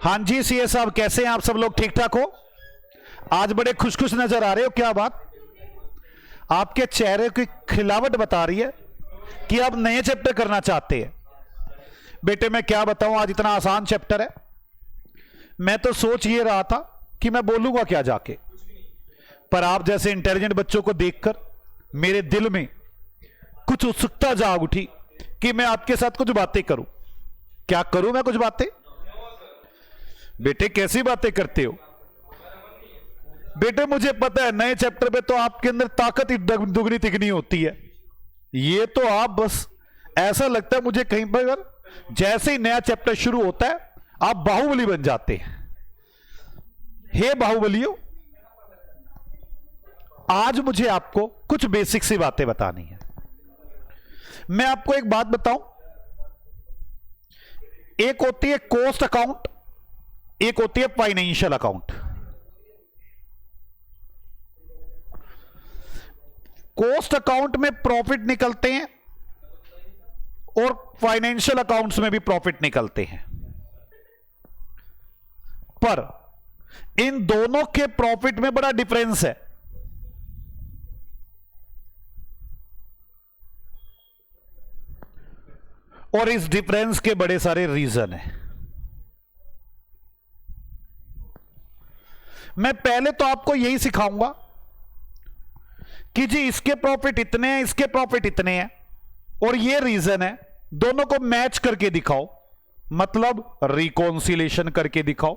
हाँ जी सीए साहब, कैसे हैं आप सब लोग? ठीक ठाक हो? आज बड़े खुश खुश नजर आ रहे हो, क्या बात? आपके चेहरे की खिलावट बता रही है कि आप नए चैप्टर करना चाहते हैं। बेटे मैं क्या बताऊं, आज इतना आसान चैप्टर है। मैं तो सोच ये रहा था कि मैं बोलूंगा क्या जाके, पर आप जैसे इंटेलिजेंट बच्चों को देखकर मेरे दिल में कुछ उत्सुकता जाग उठी कि मैं आपके साथ कुछ बातें करूं। क्या करूं मैं? कुछ बातें। बेटे कैसी बातें करते हो? बेटे मुझे पता है नए चैप्टर पे तो आपके अंदर ताकत ही दुगनी तिगनी होती है। ये तो आप बस ऐसा लगता है मुझे कहीं पर जैसे ही नया चैप्टर शुरू होता है आप बाहुबली बन जाते हैं। हे बाहुबलियों, आज मुझे आपको कुछ बेसिक सी बातें बतानी है। मैं आपको एक बात बताऊं, एक होती है कॉस्ट अकाउंट, एक होती है फाइनेंशियल अकाउंट। कॉस्ट अकाउंट में प्रॉफिट निकलते हैं और फाइनेंशियल अकाउंट्स में भी प्रॉफिट निकलते हैं, पर इन दोनों के प्रॉफिट में बड़ा डिफरेंस है। और इस डिफरेंस के बड़े सारे रीजन हैं। मैं पहले तो आपको यही सिखाऊंगा कि जी इसके प्रॉफिट इतने हैं, इसके प्रॉफिट इतने हैं और ये रीजन है, दोनों को मैच करके दिखाओ, मतलब रिकॉन्सिलेशन करके दिखाओ।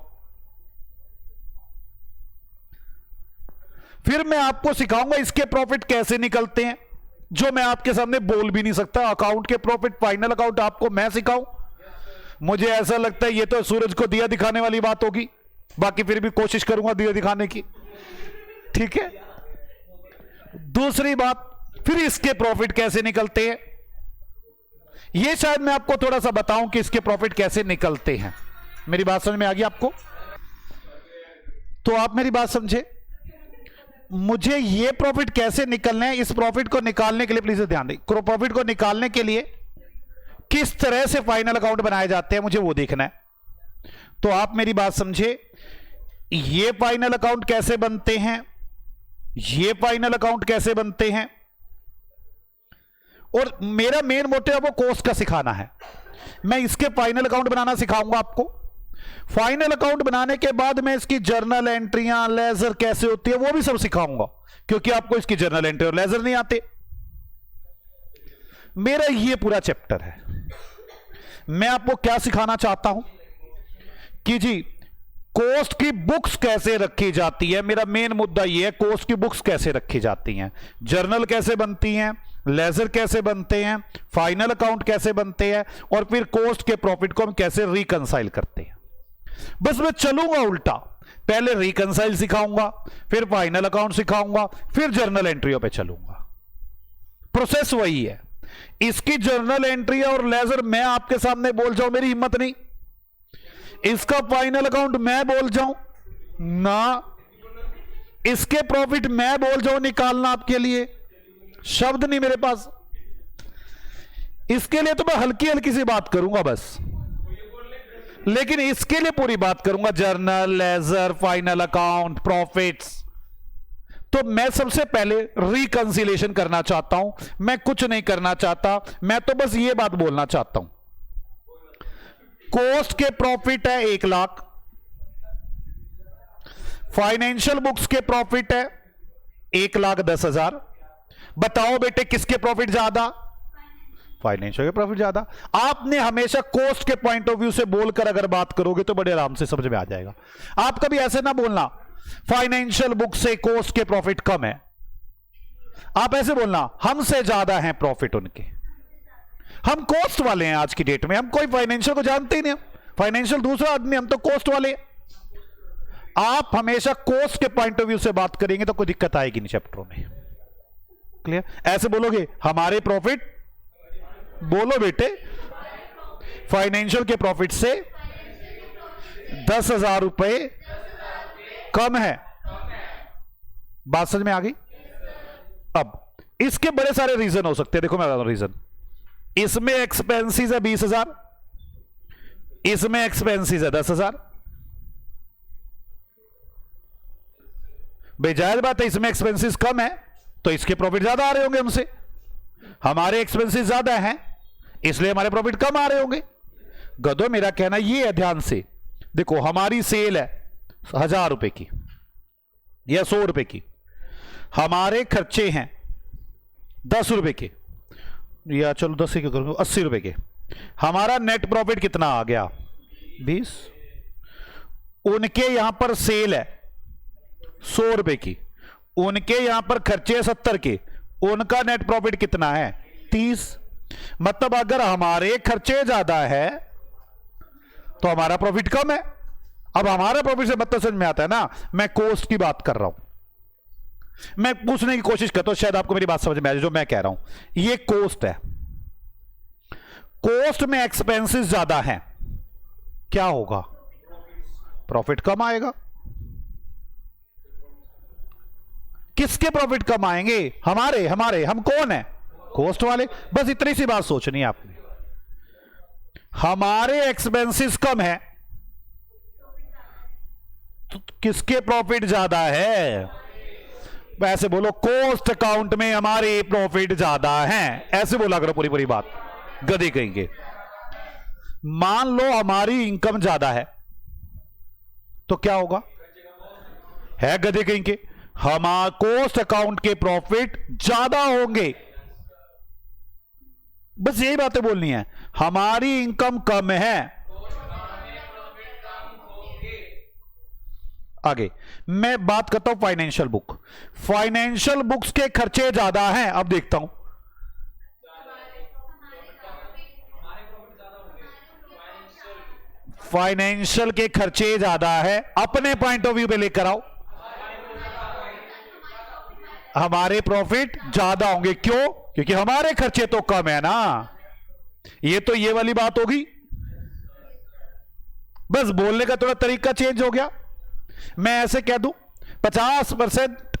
फिर मैं आपको सिखाऊंगा इसके प्रॉफिट कैसे निकलते हैं, जो मैं आपके सामने बोल भी नहीं सकता। अकाउंट के प्रॉफिट, फाइनल अकाउंट आपको मैं सिखाऊं? मुझे ऐसा लगता है ये तो सूरज को दिया दिखाने वाली बात होगी, बाकी फिर भी कोशिश करूंगा दिया दिखाने की, ठीक है। दूसरी बात, फिर इसके प्रॉफिट कैसे निकलते हैं, ये शायद मैं आपको थोड़ा सा बताऊं कि इसके प्रॉफिट कैसे निकलते हैं। मेरी बात समझ में आ गई आपको? तो आप मेरी बात समझे, मुझे ये प्रॉफिट कैसे निकलना है, इस प्रॉफिट को निकालने के लिए प्लीज ध्यान दें, प्रॉफिट को निकालने के लिए किस तरह से फाइनल अकाउंट बनाए जाते हैं मुझे वो देखना है। तो आप मेरी बात समझे, ये फाइनल अकाउंट कैसे बनते हैं, ये फाइनल अकाउंट कैसे बनते हैं, और मेरा मेन मोटिव वो कॉस्ट का सिखाना है। मैं इसके फाइनल अकाउंट बनाना सिखाऊंगा आपको। फाइनल अकाउंट बनाने के बाद मैं इसकी जर्नल एंट्रियां, लेजर कैसे होती है वो भी सब सिखाऊंगा, क्योंकि आपको इसकी जर्नल एंट्री और लेजर नहीं आते। मेरा ये पूरा चैप्टर है। मैं आपको क्या सिखाना चाहता हूं कि जी कॉस्ट की बुक्स कैसे रखी जाती है। मेरा मेन मुद्दा यह है, कॉस्ट की बुक्स कैसे रखी जाती हैं, जर्नल कैसे बनती हैं, लेजर कैसे बनते हैं, फाइनल अकाउंट कैसे बनते हैं, और फिर कॉस्ट के प्रॉफिट को हम कैसे रिकंसाइल करते हैं। बस मैं चलूंगा उल्टा, पहले रिकंसाइल सिखाऊंगा, फिर फाइनल अकाउंट सिखाऊंगा, फिर जर्नल एंट्रियों पे चलूंगा। प्रोसेस वही है। इसकी जर्नल एंट्री और लेजर मैं आपके सामने बोल जाऊं, मेरी हिम्मत नहीं। इसका फाइनल अकाउंट मैं बोल जाऊं ना, इसके प्रॉफिट मैं बोल जाऊं निकालना आपके लिए, शब्द नहीं मेरे पास। इसके लिए तो मैं हल्की हल्की सी बात करूंगा बस, लेकिन इसके लिए पूरी बात करूंगा, journal, ledger, final account, profits. तो मैं सबसे पहले रिकंसिलेशन करना चाहता हूं। मैं कुछ नहीं करना चाहता, मैं तो बस ये बात बोलना चाहता हूं, कॉस्ट के प्रॉफिट है 1 लाख, फाइनेंशियल बुक्स के प्रॉफिट है 1,10,000। बताओ बेटे किसके प्रॉफिट ज्यादा? फाइनेंशियल के प्रॉफिट ज्यादा। आपने हमेशा कॉस्ट के पॉइंट ऑफ व्यू से बोलकर अगर बात करोगे तो बड़े आराम से समझ में आ जाएगा। आप कभी ऐसे ना बोलना फाइनेंशियल बुक से कॉस्ट के प्रॉफिट कम है, आप ऐसे बोलना हमसे ज्यादा है प्रॉफिट उनके। हम कॉस्ट वाले हैं आज की डेट में, हम कोई फाइनेंशियल को जानते ही नहीं। फाइनेंशियल दूसरा आदमी, हम तो कॉस्ट वाले। आप हमेशा कॉस्ट के पॉइंट ऑफ व्यू से बात करेंगे तो कोई दिक्कत आएगी नहीं चैप्टरों में। क्लियर? ऐसे बोलोगे हमारे प्रॉफिट, बोलो बेटे फाइनेंशियल के प्रॉफिट से 10,000 रुपए कम है। बात समझ में आ गई? अब इसके बड़े सारे रीजन हो सकते हैं। देखो मैं बता रहा हूं रीजन। इसमें एक्सपेंसेस है 20,000, इसमें एक्सपेंसेस है 10,000, भाई जायज बात है, इसमें एक्सपेंसेस कम है तो इसके प्रॉफिट ज्यादा आ रहे होंगे हमसे। हमारे एक्सपेंसेस ज्यादा हैं इसलिए हमारे प्रॉफिट कम आ रहे होंगे। गधो मेरा कहना यह है, ध्यान से देखो, हमारी सेल है 1000 रुपए की या 100 रुपए की, हमारे खर्चे हैं 10 रुपए के, या चलो 10 से क्यों करूंगा, 80 रुपए के। हमारा नेट प्रॉफिट कितना आ गया 20। उनके यहां पर सेल है 100 रुपए की, उनके यहां पर खर्चे 70 के, उनका नेट प्रॉफिट कितना है 30। मतलब अगर हमारे खर्चे ज्यादा है तो हमारा प्रॉफिट कम है। अब हमारा प्रॉफिट से मतलब समझ में आता है ना, मैं कॉस्ट की बात कर रहा हूं, मैं पूछने की कोशिश करता हूं, शायद आपको मेरी बात समझ में आ जाए जो मैं कह रहा हूं। ये कॉस्ट है, कॉस्ट में एक्सपेंसेस ज्यादा हैं, क्या होगा, प्रॉफिट कम आएगा। किसके प्रॉफिट कम आएंगे, हमारे हमारे हम कौन है, कॉस्ट वाले। बस इतनी सी बात सोचनी है आपने। हमारे एक्सपेंसेस कम है तो किसके प्रॉफिट ज्यादा है, वैसे बोलो कॉस्ट अकाउंट में हमारे प्रॉफिट ज्यादा हैं, ऐसे बोला करो पूरी पूरी बात, गधे कहेंगे। मान लो हमारी इनकम ज्यादा है तो क्या होगा, है गधे कहेंगे, हमारे कॉस्ट अकाउंट के प्रॉफिट ज्यादा होंगे। बस यही बातें बोलनी है, हमारी इनकम कम है। आगे मैं बात करता हूं फाइनेंशियल बुक, फाइनेंशियल बुक्स के खर्चे ज्यादा हैं। अब देखता हूं फाइनेंशियल के खर्चे ज्यादा है, अपने पॉइंट ऑफ व्यू पे लेकर आओ, हमारे प्रॉफिट ज्यादा होंगे। क्यों, क्योंकि हमारे खर्चे तो कम है ना। ये तो ये वाली बात होगी, बस बोलने का थोड़ा तरीका चेंज हो गया। मैं ऐसे कह दूं 50%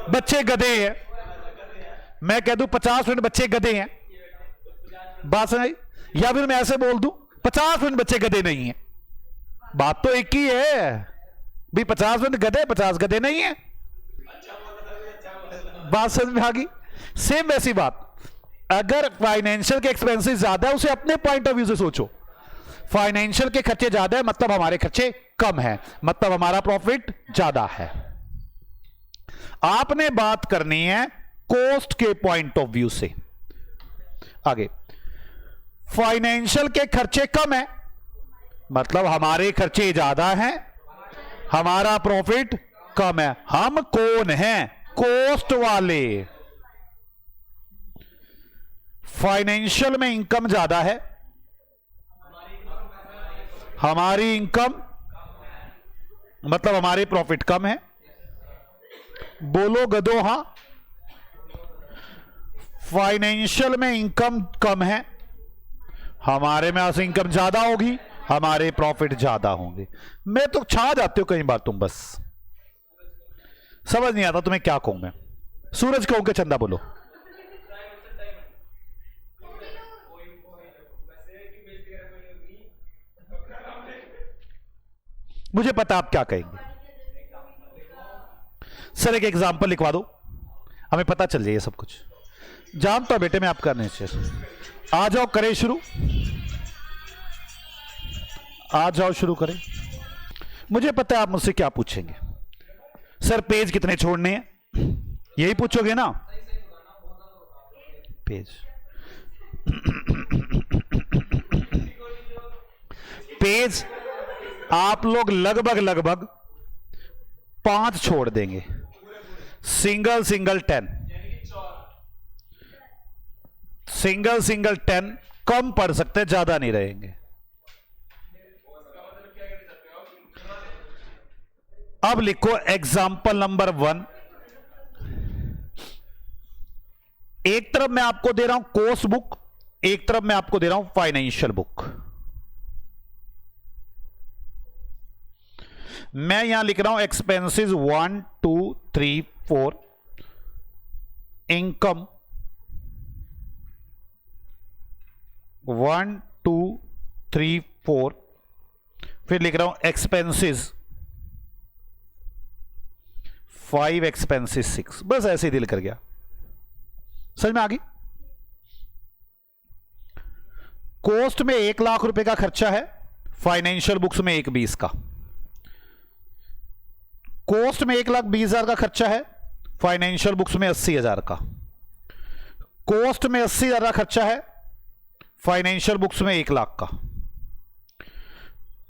बच्चे गधे हैं, मैं कह दूं 50% बच्चे गधे हैं, बात समझ। या फिर मैं ऐसे बोल दूं 50% बच्चे गधे नहीं हैं, बात तो एक ही है भी, 50% गधे 50 गधे नहीं है, बात समझ में आ गई। सेम वैसी बात, अगर फाइनेंशियल के एक्सपेंसेस ज्यादा है उसे अपने पॉइंट ऑफ व्यू से सोचो, फाइनेंशियल के खर्चे ज्यादा है मतलब हमारे खर्चे कम है, मतलब हमारा प्रॉफिट ज्यादा है। आपने बात करनी है कॉस्ट के पॉइंट ऑफ व्यू से। आगे, फाइनेंशियल के खर्चे कम है मतलब हमारे खर्चे ज्यादा हैं, हमारा प्रॉफिट कम है। हम कौन हैं, कॉस्ट वाले। फाइनेंशियल में इनकम ज्यादा है, हमारी इनकम मतलब हमारे प्रॉफिट कम है। बोलो गधो हां, फाइनेंशियल में इनकम कम है, हमारे में आज इनकम ज्यादा होगी, हमारे प्रॉफिट ज्यादा होंगे। मैं तो छा जाते हो कई बार तुम, बस समझ नहीं आता तुम्हें क्या कहूं मैं। सूरज कहूं के चंदा बोलो, मुझे पता आप क्या कहेंगे। सर एक एग्जांपल लिखवा दो, हमें पता चल जाए सब कुछ। जानता बेटे मैं आपका नेचर। आ जाओ करें शुरू, आ जाओ शुरू करें। मुझे पता है आप मुझसे क्या पूछेंगे, सर पेज कितने छोड़ने हैं, यही पूछोगे ना। पेज पेज आप लोग लगभग लगभग 5 छोड़ देंगे, सिंगल सिंगल 10, सिंगल सिंगल 10 कम पढ़ सकते हैं, ज्यादा नहीं रहेंगे। अब लिखो एग्जाम्पल नंबर 1। एक तरफ मैं आपको दे रहा हूं कॉस्ट बुक, एक तरफ मैं आपको दे रहा हूं फाइनेंशियल बुक। मैं यहां लिख रहा हूं एक्सपेंसेस 1 2 3 4, इनकम 1 2 3 4, फिर लिख रहा हूं एक्सपेंसेस 5 एक्सपेंसिस 6, बस ऐसे ही दिल कर गया। समझ में आ गई? कॉस्ट में 1 लाख रुपए का खर्चा है, फाइनेंशियल बुक्स में 1,20 का। कॉस्ट में 1,20,000 का खर्चा है, फाइनेंशियल बुक्स में 80,000 का। कॉस्ट में 80,000 का खर्चा है, फाइनेंशियल बुक्स में 1 लाख का।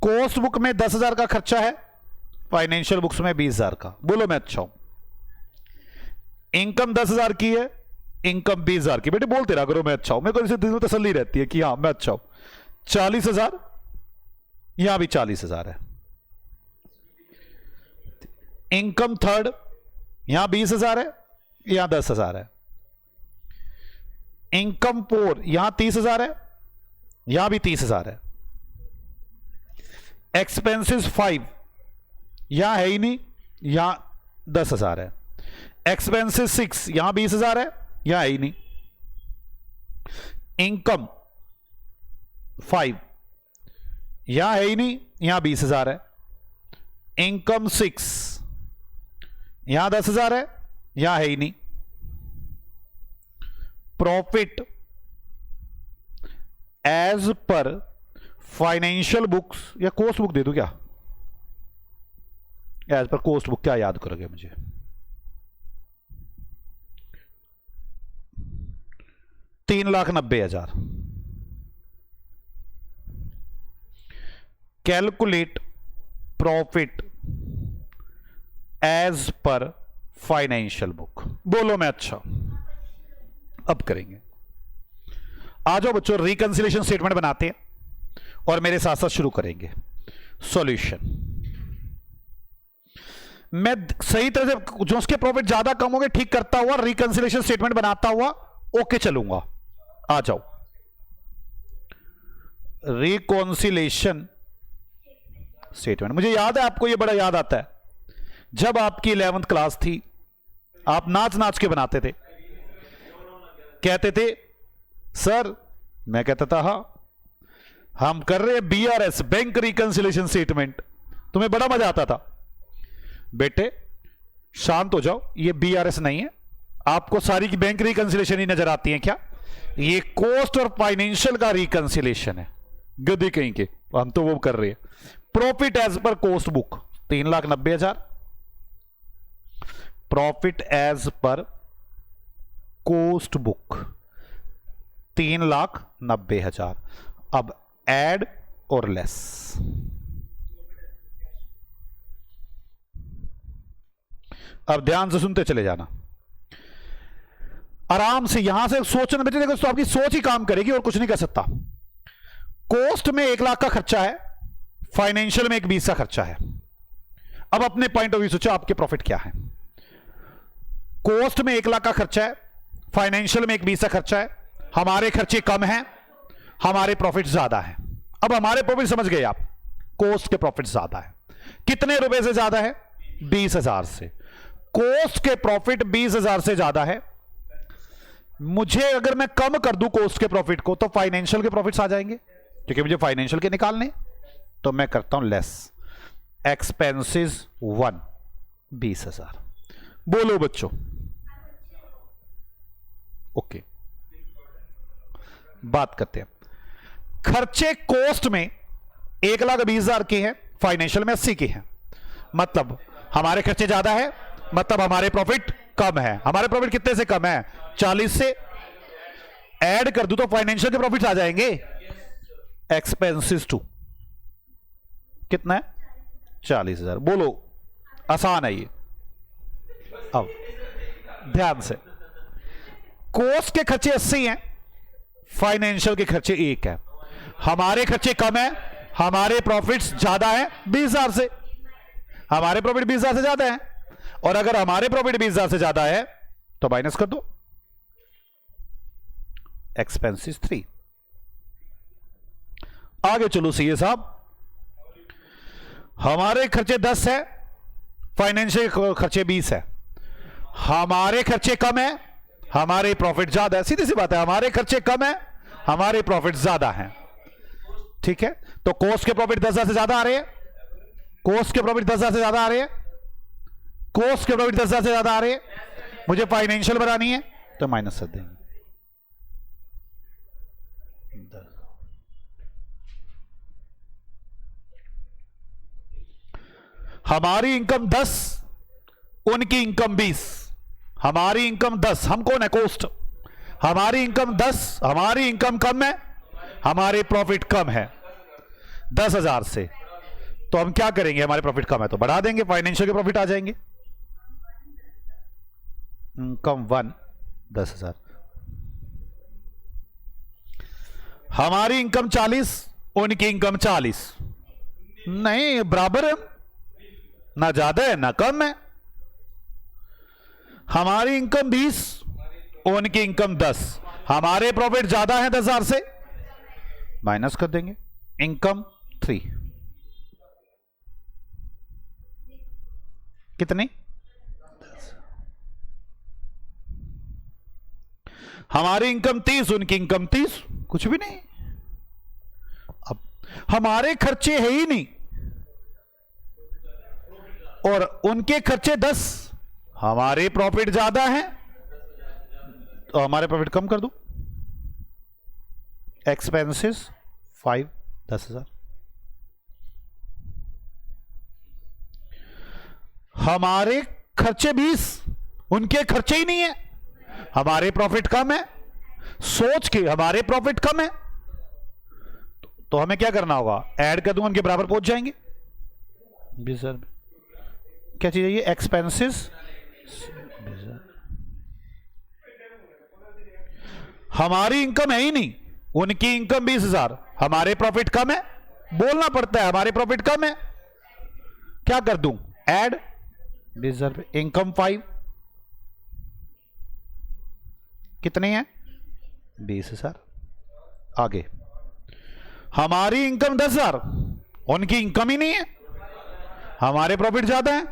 कॉस्ट बुक में 10,000 का खर्चा है, फाइनेंशियल बुक्स में 20,000 का। बोलो मैं अच्छा हूं? इनकम 10,000 की है, इनकम 20,000 की। बेटे बोलते रहा करो मैं अच्छा हूं, मेरे को इसे दिल में तसल्ली रहती है कि हाँ मैं अच्छा हूं। 40,000, यहां भी 40,000 है। इनकम थर्ड, यहां 20,000 है, यहां 10,000 है। इनकम 4, यहां 30,000 है, यहां भी 30,000 है। एक्सपेंसेस 5, यहां है ही नहीं, यहां 10,000 है। एक्सपेंसेस 6, यहां 20,000 है, यहां है ही नहीं। इनकम 5, यहां है ही नहीं, यहां 20,000 है। इनकम 6, यहां 10,000 है, यहां है ही नहीं। Profit as per financial books, या कॉस्ट बुक दे दूं क्या? एज पर कॉस्ट बुक क्या याद करोगे मुझे? $3,90,000। Calculate profit as per financial book. बोलो मैं अच्छा। अब करेंगे, आ जाओ बच्चों, रिकंसिलिएशन स्टेटमेंट बनाते हैं और मेरे साथ साथ शुरू करेंगे सॉल्यूशन। मैं सही तरह से जो उसके प्रॉफिट ज्यादा कम होंगे ठीक करता हुआ रिकंसिलिएशन स्टेटमेंट बनाता हुआ ओके चलूंगा। आ जाओ, रिकंसिलिएशन स्टेटमेंट। मुझे याद है, आपको ये बड़ा याद आता है, जब आपकी 11th क्लास थी, आप नाच नाच के बनाते थे। कहते थे सर, मैं कहता था हाँ हम कर रहे हैं BRS, बैंक रिकंसिलिएशन स्टेटमेंट। तुम्हें बड़ा मजा आता था। बेटे शांत हो जाओ, ये BRS नहीं है। आपको सारी की बैंक रिकंसिलिएशन ही नजर आती है क्या? ये कॉस्ट और फाइनेंशियल का रिकंसिलिएशन है, गद्दी कहीं के। हम तो वो कर रहे हैं। Profit as per cost book 3,90,000। Profit as per cost book 3,90,000। अब ऐड और लेस। अब ध्यान से सुनते चले जाना, आराम से। यहां से सोचना बेटे, देखो तो आपकी सोच ही काम करेगी और कुछ नहीं कर सकता। कॉस्ट में 1 लाख का खर्चा है, फाइनेंशियल में 1,20 का खर्चा है। अब अपने पॉइंट ऑफ व्यू सोचो, आपके प्रॉफिट क्या है? कॉस्ट में 1 लाख का खर्चा है, फाइनेंशियल में 1,20 का खर्चा है। हमारे खर्चे कम हैं, हमारे प्रॉफिट ज्यादा है। अब हमारे प्रॉफिट समझ गए आप, कॉस्ट के प्रॉफिट ज्यादा है। कितने रुपए से ज्यादा है? 20,000 से। कॉस्ट के प्रॉफिट 20,000 से ज्यादा है। मुझे अगर मैं कम कर दूं कॉस्ट के प्रॉफिट को, तो फाइनेंशियल के प्रॉफिट्स आ जाएंगे, क्योंकि मुझे फाइनेंशियल के निकालने। तो मैं करता हूं लेस। एक्सपेंसेस 1 20,000। बोलो बच्चों ओके। बात करते हैं, खर्चे कॉस्ट में 1,20,000 के हैं, फाइनेंशियल में 80 के हैं। मतलब हमारे खर्चे ज्यादा है, मतलब हमारे प्रॉफिट कम है। हमारे प्रॉफिट कितने से कम है? 40 से। ऐड कर दूं तो फाइनेंशियल के प्रॉफिट आ जाएंगे। एक्सपेंसेस 2 कितना है? 40,000। बोलो आसान है ये। अब ध्यान से, कॉस्ट के खर्चे 80 हैं, फाइनेंशियल के खर्चे 1 है। हमारे खर्चे कम है, हमारे प्रॉफिट्स ज्यादा है 20,000 से। हमारे प्रॉफिट 20,000 से ज्यादा है, और अगर हमारे प्रॉफिट 20,000 से ज्यादा है तो माइनस कर दो। एक्सपेंसेस 3। आगे चलो सीए साहब, हमारे खर्चे 10 है, फाइनेंशियल खर्चे 20 है। हमारे खर्चे कम है, हमारे प्रॉफिट ज्यादा है। सीधी सी बात है, हमारे खर्चे कम है, हमारे प्रॉफिट ज्यादा हैं। ठीक है, तो कॉस्ट के प्रॉफिट 10,000 से ज्यादा आ रहे हैं। कॉस्ट के प्रॉफिट 10,000 से ज्यादा आ रहे हैं, कॉस्ट के प्रॉफिट 10,000 से ज्यादा आ रहे हैं, मुझे फाइनेंशियल बनानी है तो माइनस कर देंगे। हमारी इनकम 10, उनकी इनकम 20। हमारी इनकम 10, हम कौन है? कॉस्ट। हमारी इनकम 10, हमारी इनकम कम है, हमारे प्रॉफिट कम है 10,000 से। तो हम क्या करेंगे? हमारे प्रॉफिट कम है तो बढ़ा देंगे, फाइनेंशियल के प्रॉफिट आ जाएंगे। इनकम 1 10,000, हमारी इनकम 40, उनकी इनकम 40। नहीं, बराबर है, ना ज्यादा है ना कम है। हमारी इनकम 20, उनकी इनकम 10, हमारे प्रॉफिट ज्यादा है 10,000 से, माइनस कर देंगे। इनकम 3 कितनी? हमारी इनकम 30, उनकी इनकम 30, कुछ भी नहीं। अब हमारे खर्चे है ही नहीं और उनके खर्चे 10, हमारे प्रॉफिट ज्यादा है तो हमारे प्रॉफिट कम कर दो। एक्सपेंसेस 5 10,000, हमारे खर्चे 20, उनके खर्चे ही नहीं है, हमारे प्रॉफिट कम है। सोच के हमारे प्रॉफिट कम है तो हमें क्या करना होगा? ऐड कर दूंगा, उनके बराबर पहुंच जाएंगे। क्या चीज है ये? एक्सपेंसेस। हमारी इनकम है ही नहीं, उनकी इनकम 20,000, हमारे प्रॉफिट कम है, बोलना पड़ता है हमारे प्रॉफिट कम है। क्या कर दूं? ऐड 20,000। इनकम 5 कितने हैं? 20,000। आगे हमारी इनकम 10,000, उनकी इनकम ही नहीं है, हमारे प्रॉफिट ज्यादा है,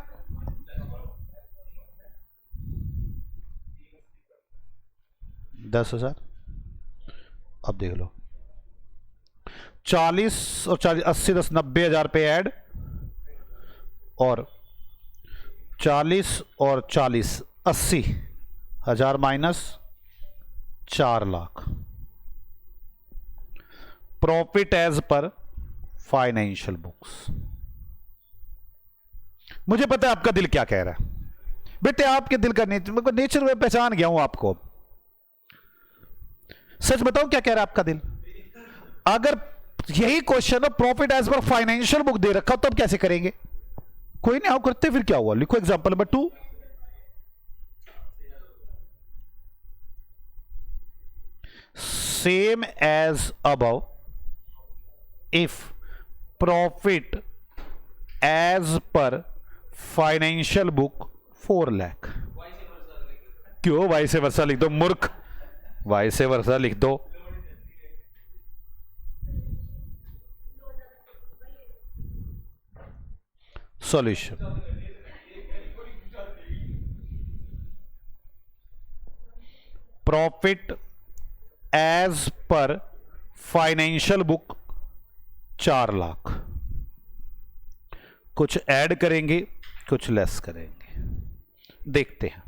10,000। अब देख लो 40 और 40 80 10 90,000 पे ऐड, और 40 और 40 80,000 minus 4 lakh. Profit as per financial books. मुझे पता है आपका दिल क्या कह रहा है बेटे, आपके दिल का नेचर में पहचान गया हूं आपको। सच बताऊं क्या कह रहा है आपका दिल? अगर यही question profit as per financial book दे रखा तो अब कैसे करेंगे? कोई नहीं, आओ करते, फिर क्या हुआ? लिखो example number 2। Same as above if profit as per financial book 4 lakh. क्यों वाइसे वर्षा लिख दो मूर्ख, वाइसे वर्षा लिख दो। Solution profit as per financial book 4 lakh. कुछ ऐड करेंगे, कुछ लेस करेंगे, देखते हैं।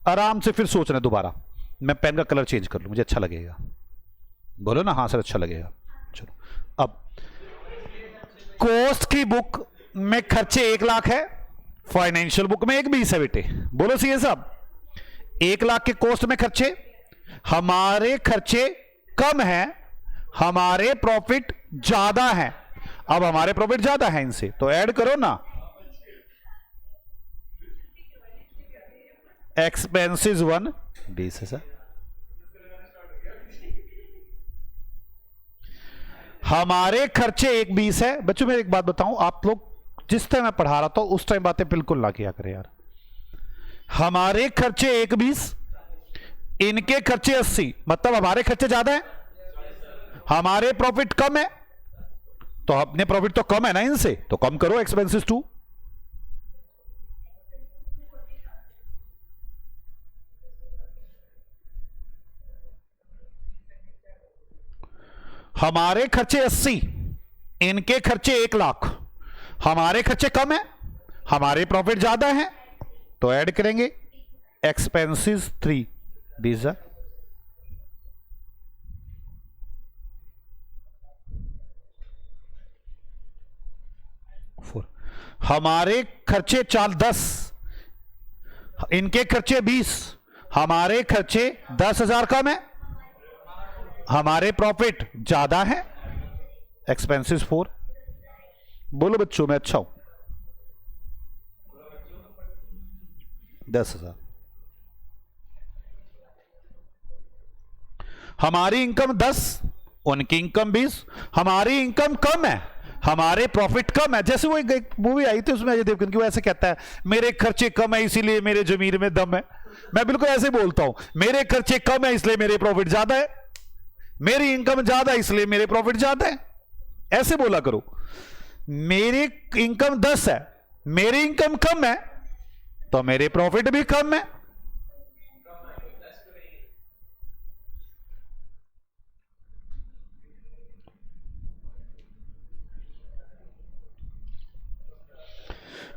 आराम से फिर सोचना दोबारा। मैं पेन का कलर चेंज कर लूं, मुझे अच्छा लगेगा। बोलो ना हाँ सर अच्छा लगेगा। चलो अब कॉस्ट की बुक में खर्चे 1 लाख है, फाइनेंशियल बुक में 120 है बेटे। बोलो सी साहब, 1 लाख के कॉस्ट में खर्चे, हमारे खर्चे कम हैं, हमारे प्रॉफिट ज्यादा है। अब हमारे प्रॉफिट ज्यादा है इनसे तो ऐड करो ना। एक्सपेंसेस 1 20,000, हमारे खर्चे 120 है। बच्चों मैं एक बात बताऊं, आप लोग जिस टाइम मैं पढ़ा रहा था उस टाइम बातें बिल्कुल ना किया करें यार। हमारे खर्चे 120, इनके खर्चे 80, मतलब हमारे खर्चे ज्यादा है, हमारे प्रॉफिट कम है, तो अपने प्रॉफिट तो कम है ना इनसे, तो कम करो एक्सपेंसेस 2। हमारे खर्चे 80, इनके खर्चे 1 लाख, हमारे खर्चे कम है, हमारे प्रॉफिट ज्यादा है तो ऐड करेंगे एक्सपेंसेस 3 बीजा 4। हमारे खर्चे 10, इनके खर्चे 20, हमारे खर्चे 10,000 कम है, हमारे प्रॉफिट ज्यादा है, एक्सपेंसेस 4। बोलो बच्चों मैं अच्छा हूं। 10,000। हमारी इनकम 10, उनकी इनकम 20, हमारी इनकम कम है, हमारे प्रॉफिट कम है। जैसे वो एक मूवी आई थी उसमें अजय देवगन की, वो ऐसे कहता है मेरे खर्चे कम है इसीलिए मेरे जमीर में दम है। मैं बिल्कुल ऐसे बोलता हूं, मेरे खर्चे कम है इसलिए मेरे प्रॉफिट ज्यादा है, मेरी इनकम ज्यादा है इसलिए मेरे प्रॉफिट ज्यादा है। ऐसे बोला करो। मेरी इनकम 10 है, मेरी इनकम कम है तो मेरे प्रॉफिट भी कम है।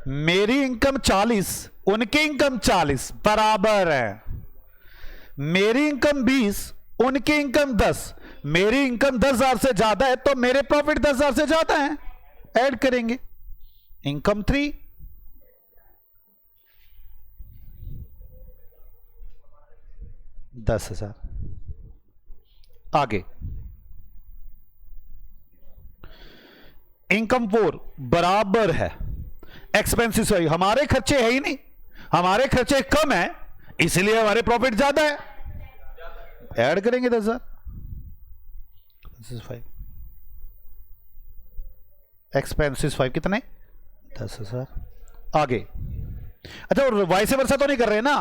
मेरी इनकम 40, उनकी इनकम 40 बराबर है। मेरी इनकम 20, उनकी इनकम 10, मेरी इनकम 10,000 से ज्यादा है तो मेरे प्रॉफिट 10,000 से ज्यादा है। ऐड करेंगे इनकम 3, $10,000। आगे इनकम 4 बराबर है एक्सपेंसेस। हमारे खर्चे है ही नहीं, हमारे खर्चे कम है इसलिए हमारे प्रॉफिट ज्यादा है। ऐड करेंगे 10,000। 5 एक्सपेंसेस 5 कितने? 10,000। आगे अच्छा, और वाइस वर्सा तो नहीं कर रहे ना,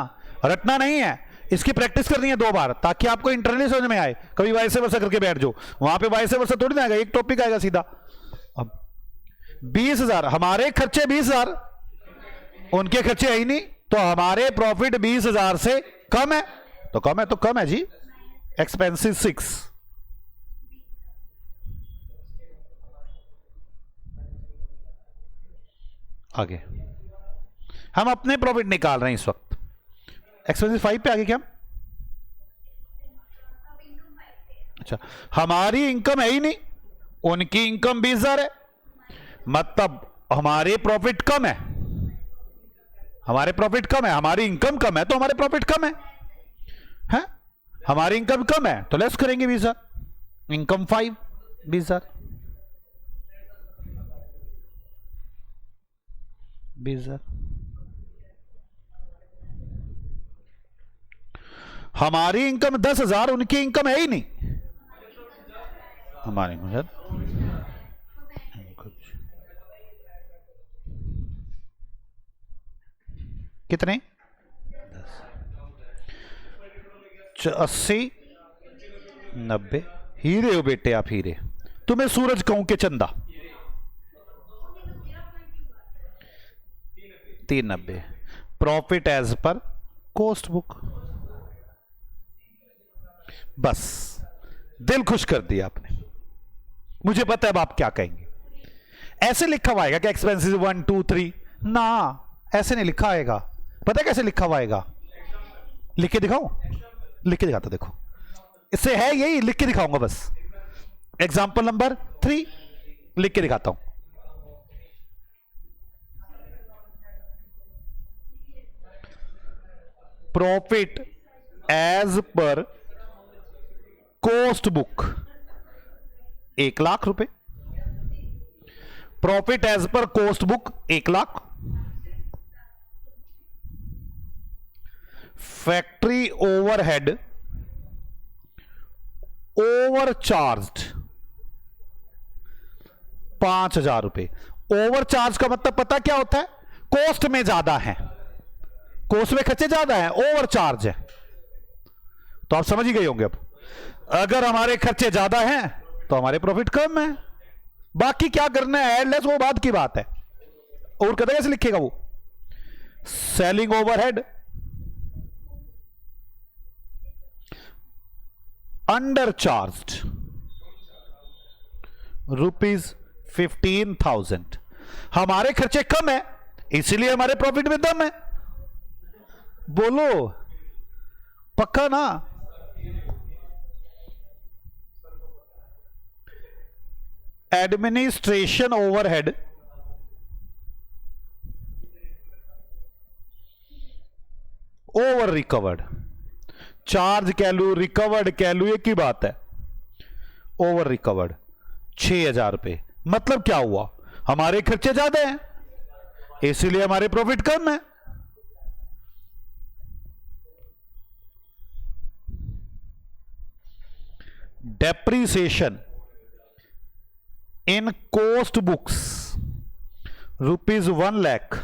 रटना नहीं है, इसकी प्रैक्टिस करनी है 2 बार ताकि आपको इंटरनली समझ में आए। कभी वाइस वर्सा करके बैठ जाओ, वहां पे वाइस वर्सा थोड़ी ना आएगा, एक टॉपिक आएगा सीधा। अब 20,000, हमारे खर्चे 20,000, उनके खर्चे है ही नहीं तो हमारे प्रॉफिट 20,000 से कम है, तो कम है तो कम है जी। एक्सपेंसिव 6। आगे हम अपने प्रॉफिट निकाल रहे हैं इस वक्त। एक्सपेंसिव 5 पे आगे क्या? अच्छा, हमारी इनकम है ही नहीं, उनकी इनकम 20,000 है, मतलब हमारे प्रॉफिट कम है, हमारे प्रॉफिट कम है, हमारी इनकम कम है तो हमारे प्रॉफिट कम है? हमारी इनकम कम है तो लेस करेंगे 20,000। इनकम 5, 20,000। 20,000। हमारी इनकम 10,000, उनकी इनकम है ही नहीं, हमारी कितने? 80, 90। हीरे हो बेटे आप, हीरे। तुम्हें सूरज कहूं के चंदा? 390। Profit as per cost book. बस दिल खुश कर दिया आपने। मुझे पता है अब आप क्या कहेंगे। ऐसे लिखा हुआ आएगा कि एक्सपेंसेस 1 2 3 ना, ऐसे नहीं लिखा आएगा। पता है कैसे लिखा हुआ आएगा? लिख के दिखाऊं? लिख के दिखाता, देखो इससे है यही, लिख के दिखाऊंगा बस। एग्जांपल नंबर 3 लिख के दिखाता हूं। Profit as per cost book 1,00,000 रुपए। Profit as per cost book 1,00,000। Factory overhead overcharged 5,000 रुपए। ओवरचार्ज का मतलब पता क्या होता है? कॉस्ट में ज्यादा है, कॉस्ट में खर्चे ज्यादा है, ओवरचार्ज है। तो आप समझ ही गए होंगे। अब अगर हमारे खर्चे ज्यादा हैं तो हमारे प्रॉफिट कम है। बाकी क्या करना है, एड लेस, वो बाद की बात है। और कहते कैसे लिखेगा वो? Selling overhead undercharged ₹15,000। हमारे खर्चे कम है इसलिए हमारे प्रॉफिट में दम है। बोलो पक्का ना? Administration overhead over recovered, charge कह लू रिकवर्ड कह लू एक ही बात है। ओवर रिकवर्ड 6,000 रुपए, मतलब क्या हुआ? हमारे खर्चे ज्यादा हैं इसलिए हमारे प्रॉफिट कम है। Depreciation in cost books ₹1 lakh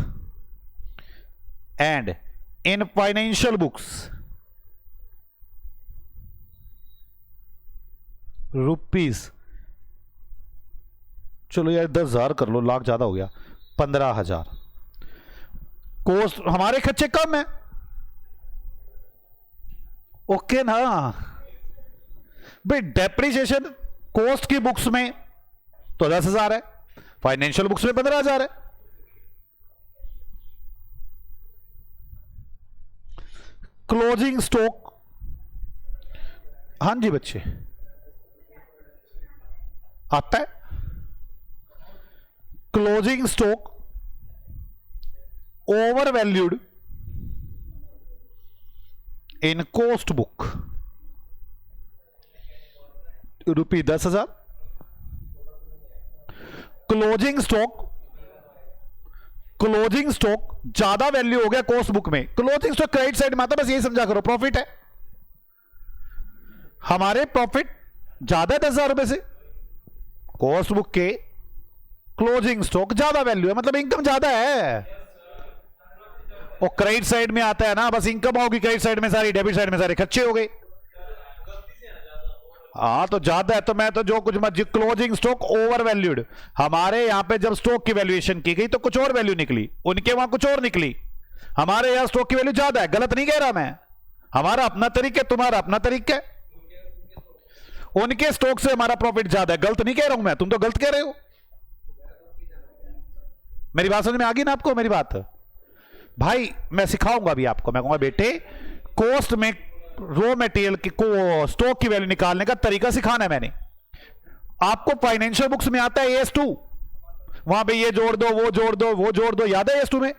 and in financial books rupees, चलो यार 10,000 कर लो, लाख ज्यादा हो गया, 15,000। कॉस्ट हमारे खर्चे कम है, ओके ना भाई? डेप्रीसिएशन कॉस्ट की बुक्स में तो 10,000 है, फाइनेंशियल बुक्स में 15,000 है। क्लोजिंग स्टॉक, हाँ जी बच्चे आता है। क्लोजिंग स्टॉक ओवर वैल्यूड इन कॉस्ट बुक ₹10,000। क्लोजिंग स्टॉक ज्यादा वैल्यू हो गया कॉस्ट बुक में। क्लोजिंग स्टॉक क्रेडिट साइड में आता, बस यही समझा करो, प्रॉफिट है। हमारे प्रॉफिट ज्यादा है 10,000 रुपए से, कॉस्ट बुक के क्लोजिंग स्टॉक ज्यादा वैल्यू है, मतलब इनकम ज्यादा है। और क्रेडिट साइड में आता है ना, बस इनकम होगी क्रेडिट साइड में सारी, डेबिट साइड में सारे खर्चे हो गए। हाँ तो ज्यादा है तो मैं तो जो कुछ मत, क्लोजिंग स्टॉक ओवर वैल्यूड, हमारे यहां पे जब स्टॉक की वैल्यूएशन की गई तो कुछ और वैल्यू निकली, उनके वहां कुछ और निकली। हमारे यहां स्टॉक की वैल्यू ज्यादा है, गलत नहीं कह रहा मैं, हमारा अपना तरीका है, तुम्हारा अपना तरीका है। उनके स्टॉक से हमारा प्रॉफिट ज्यादा है, गलत नहीं कह रहा हूं मैं, तुम तो गलत कह रहे हो। मेरी बात समझ में आ गई ना आपको? मेरी बात भाई मैं सिखाऊंगा अभी आपको, मैं कहूंगा बेटे कॉस्ट में रॉ मटेरियल की को स्टॉक की वैल्यू निकालने का तरीका सिखाना है मैंने आपको। फाइनेंशियल बुक्स में आता है AS2, वहां पे ये जोड़ दो वो जोड़ दो वो जोड़ दो, याद है AS2 में?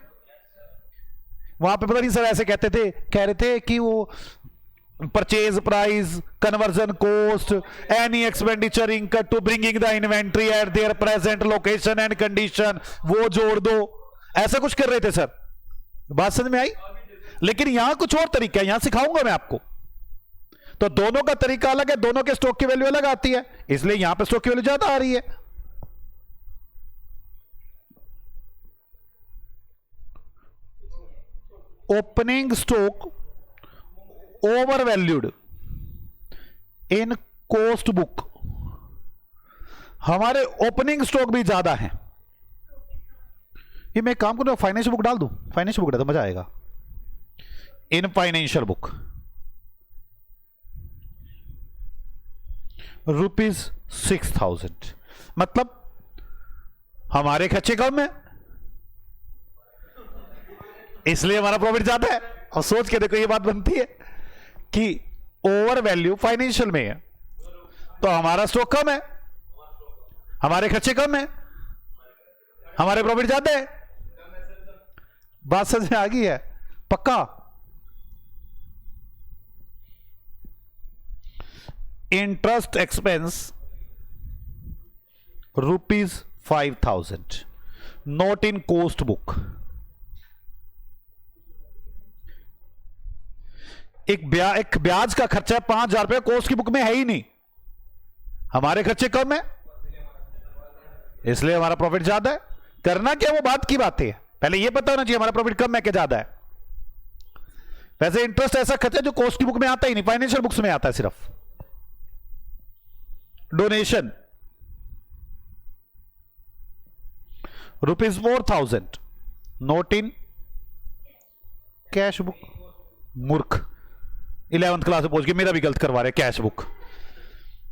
वहां पे पता नहीं सर ऐसे कहते थे, कह रहे थे कि वो purchase price, conversion cost, any expenditure income to bringing the inventory at their present location and condition, वो जोड़ दो, ऐसा कुछ कर रहे थे सर। बात समझ में आई? लेकिन यहां कुछ और तरीका है, यहां सिखाऊंगा मैं आपको। तो दोनों का तरीका अलग है, दोनों के स्टॉक की वैल्यू अलग आती है, इसलिए यहां पे स्टॉक की वैल्यू ज्यादा आ रही है। ओपनिंग स्टॉक ओवर वैल्यूड इन कॉस्ट बुक, हमारे ओपनिंग स्टॉक भी ज्यादा है। ये मैं काम करूं, फाइनेंशियल बुक डाल दूं, फाइनेंशियल बुक डाल तो मजा आएगा। इन फाइनेंशियल बुक ₹6,000, मतलब हमारे खर्चे कम है इसलिए हमारा प्रॉफिट ज्यादा है। और सोच के देखो ये बात बनती है कि ओवर वैल्यू फाइनेंशियल में है तो हमारा स्टॉक कम है, हमारे खर्चे कम है, हमारे प्रॉफिट ज्यादा है। बात समझ में आ गई है? पक्का? Interest expense ₹5,000 not in cost book. एक ब्याज का खर्चा है 5,000 रुपए, कॉस्ट की बुक में है ही नहीं, हमारे खर्चे कम है इसलिए हमारा प्रॉफिट ज्यादा है। करना क्या वो बात की बात है, पहले ये पता होना चाहिए हमारा प्रॉफिट कम है कि ज्यादा है। वैसे इंटरेस्ट ऐसा खर्चा है जो कॉस्ट की बुक में आता ही नहीं, फाइनेंशियल बुक्स में आता है सिर्फ। Donation ₹4,000 note in cash book. मूर्ख, 11th क्लास में पहुंच के मेरा भी गलत करवा रहे, कैश बुक।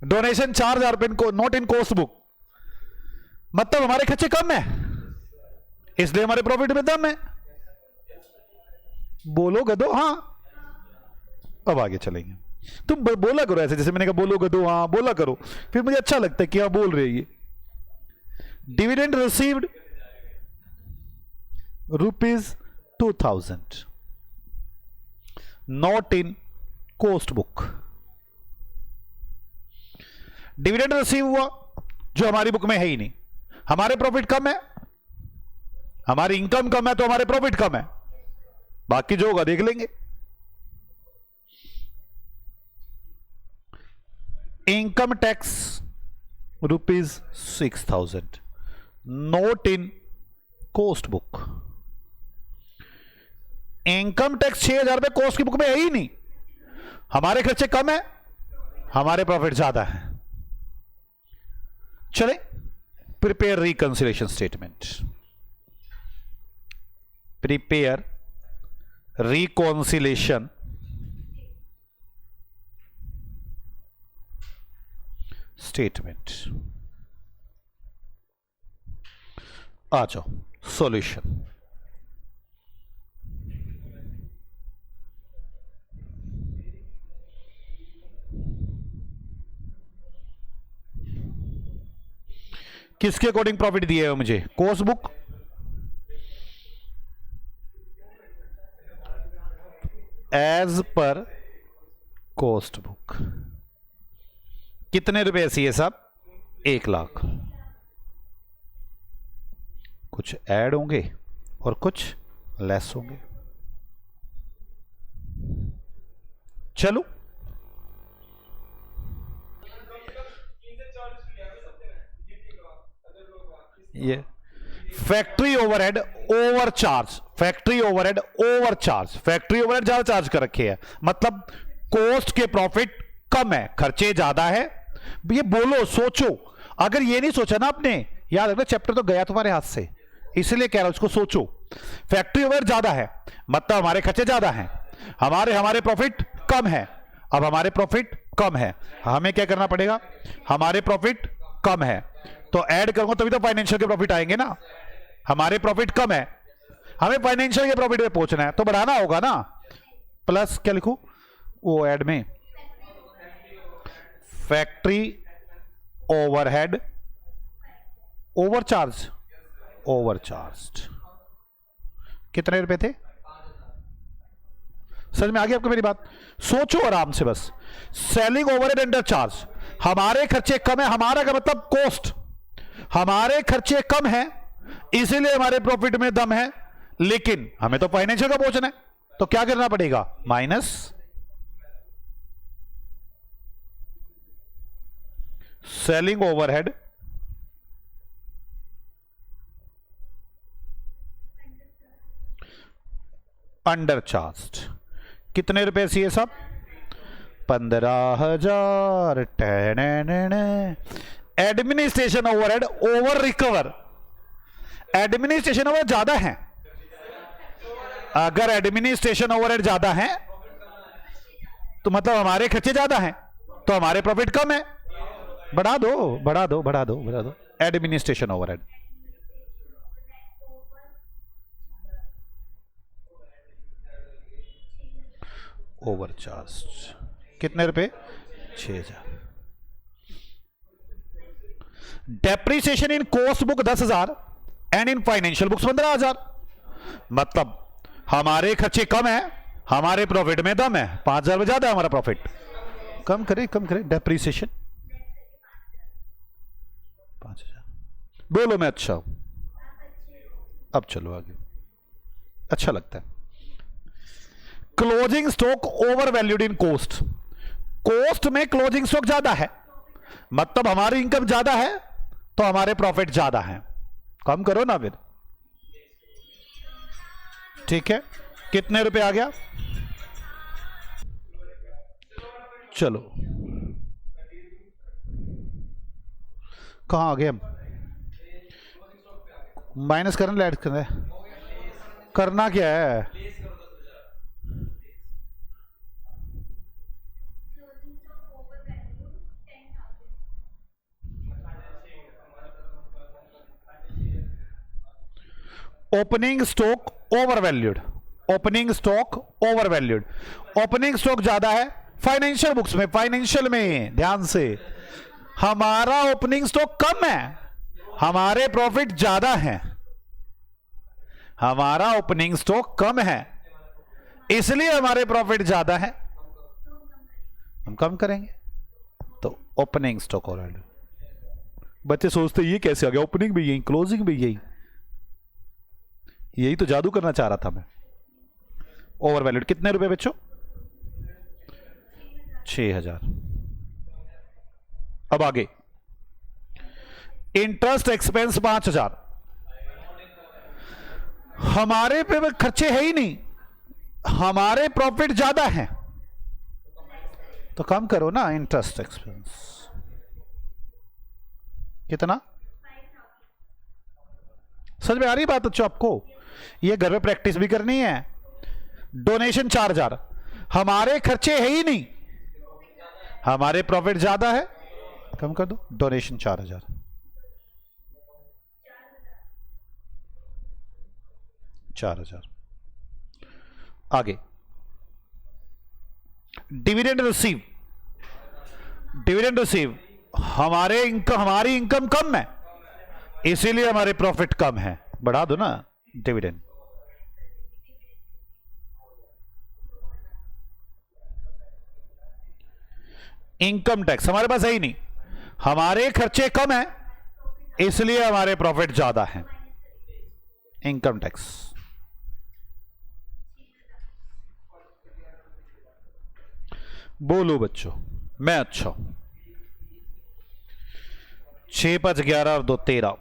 डोनेशन 4,000 रुपए नोट इन कॉस्ट बुक, मतलब हमारे खर्चे कम है इसलिए हमारे प्रॉफिट में दम है। बोलो गधो हाँ। अब आगे चलेंगे। तुम बोला करो ऐसे, जैसे मैंने कहा बोलो गधो हाँ, बोला करो, फिर मुझे अच्छा लगता है कि आप बोल रहे हैं। ये dividend received ₹2000 not in cost book. Dividend receive हुआ जो हमारी बुक में है ही नहीं। हमारे प्रॉफिट कम है, हमारी इनकम कम है, तो हमारे प्रॉफिट कम है। बाकी जो होगा देख लेंगे। इनकम टैक्स ₹6000 नोट इन कोस्ट बुक। इनकम टैक्स 6000 रुपए कोस्ट की बुक में है ही नहीं। हमारे खर्चे कम है, हमारे प्रॉफिट ज्यादा है। चले, prepare reconciliation statement. Prepare reconciliation statement. आ जाओ, सॉल्यूशन। किसके अकॉर्डिंग प्रॉफिट दिए है मुझे? Cost book, as per cost book. कितने रुपए सी है साहब? 1,00,000। कुछ ऐड होंगे और कुछ लेस होंगे। चलो, ये factory overhead overcharge, factory overhead overcharge, factory overhead ज्यादा चार्ज कर रखे है, मतलब कोस्ट के प्रॉफिट कम है, खर्चे ज्यादा है। ये बोलो, सोचो। अगर ये नहीं सोचा ना आपने, याद रखना चैप्टर तो गया तुम्हारे हाथ से, इसलिए कह रहा हूं इसको सोचो। फैक्ट्री ओवरहेड ज्यादा है मतलब हमारे खर्चे ज्यादा हैं, हमारे प्रॉफिट कम है। अब हमारे प्रॉफिट कम है, हमें क्या करना पड़ेगा? हमारे प्रॉफिट कम है तो ऐड करूंगा तभी तो फाइनेंशियल के प्रॉफिट आएंगे ना। हमारे प्रॉफिट कम है, हमें फाइनेंशियल के प्रॉफिट पे पहुंचना है तो बढ़ाना होगा ना। प्लस क्या लिखूं वो ऐड में? फैक्ट्री ओवरहेड ओवरचार्ज, ओवरचार्ज कितने रुपए थे? समझ में आ गया आपको मेरी बात? सोचो आराम से बस। सेलिंग ओवरहेड अंडर चार्ज, हमारे खर्चे कम है, हमारा का मतलब कोस्ट, हमारे खर्चे कम है इसीलिए हमारे प्रॉफिट में दम है, लेकिन हमें तो फाइनेंशियल का पहुंचना है तो क्या करना पड़ेगा? Minus selling overhead under charge. कितने रुपए सी साहब? 15,000। Administration overhead over recover, administration over ज्यादा है। अगर एडमिनिस्ट्रेशन ओवरहेड ज्यादा है तो मतलब हमारे खर्चे ज्यादा हैं तो हमारे प्रॉफिट कम है। बढ़ा दो बढ़ा दो बढ़ा दो बढ़ा दो। एडमिनिस्ट्रेशन ओवरहेड ओवरचार्ज कितने रुपए? 6,000। Depreciation in cost book 10,000 and in financial books 15,000। मतलब हमारे खर्चे कम है, हमारे प्रॉफिट में दम है, 5,000 ज्यादा है हमारा प्रॉफिट। कम करे डेप्रीसिएशन 5,000। बोलो मैं अच्छा हूं। अब चलो आगे, अच्छा लगता है। Closing stock over valued in cost, cost में क्लोजिंग स्टॉक ज्यादा है मतलब हमारी इनकम ज्यादा है तो हमारे प्रॉफिट ज्यादा है। कम करो ना फिर। ठीक है, कितने रुपए आ गया? चलो कहां आ गए हम? माइनस करना ऐड करना है? करना क्या है? Opening stock over valued, opening stock over valued, opening stock ज्यादा है फाइनेंशियल बुक्स में, फाइनेंशियल में ध्यान से, हमारा ओपनिंग स्टॉक कम है, हमारे प्रॉफिट ज्यादा है, हमारा ओपनिंग स्टॉक कम है इसलिए हमारे प्रॉफिट ज्यादा है, हम कम करेंगे। तो ओपनिंग स्टॉक ओवर वैल्यूड। बच्चे सोचते ये कैसे आ गया, ओपनिंग भी यही क्लोजिंग भी यही, यही तो जादू करना चाह रहा था मैं। ओवर वैल्यूड कितने रुपए बच्चों? 6000। अब आगे इंटरेस्ट एक्सपेंस 5000, हमारे पे खर्चे है ही नहीं, हमारे प्रॉफिट ज्यादा है तो कम करो ना इंटरेस्ट एक्सपेंस। कितना? समझ में आ रही बात बच्चों आपको? ये घर में प्रैक्टिस भी करनी है। डोनेशन 4000, हमारे खर्चे है ही नहीं, हमारे प्रॉफिट ज्यादा है, कम कर दो डोनेशन 4000। आगे डिविडेंड रिसीव, डिविडेंड रिसीव, हमारे इनकम, हमारी इनकम कम है इसीलिए हमारे प्रॉफिट कम है, बढ़ा दो ना डिविडेंड। इनकम टैक्स, हमारे पास है ही नहीं, हमारे खर्चे कम है इसलिए हमारे प्रॉफिट ज्यादा है, इनकम टैक्स। बोलो बच्चों, मैं अच्छा हूं। 6 5 11 और 2 13,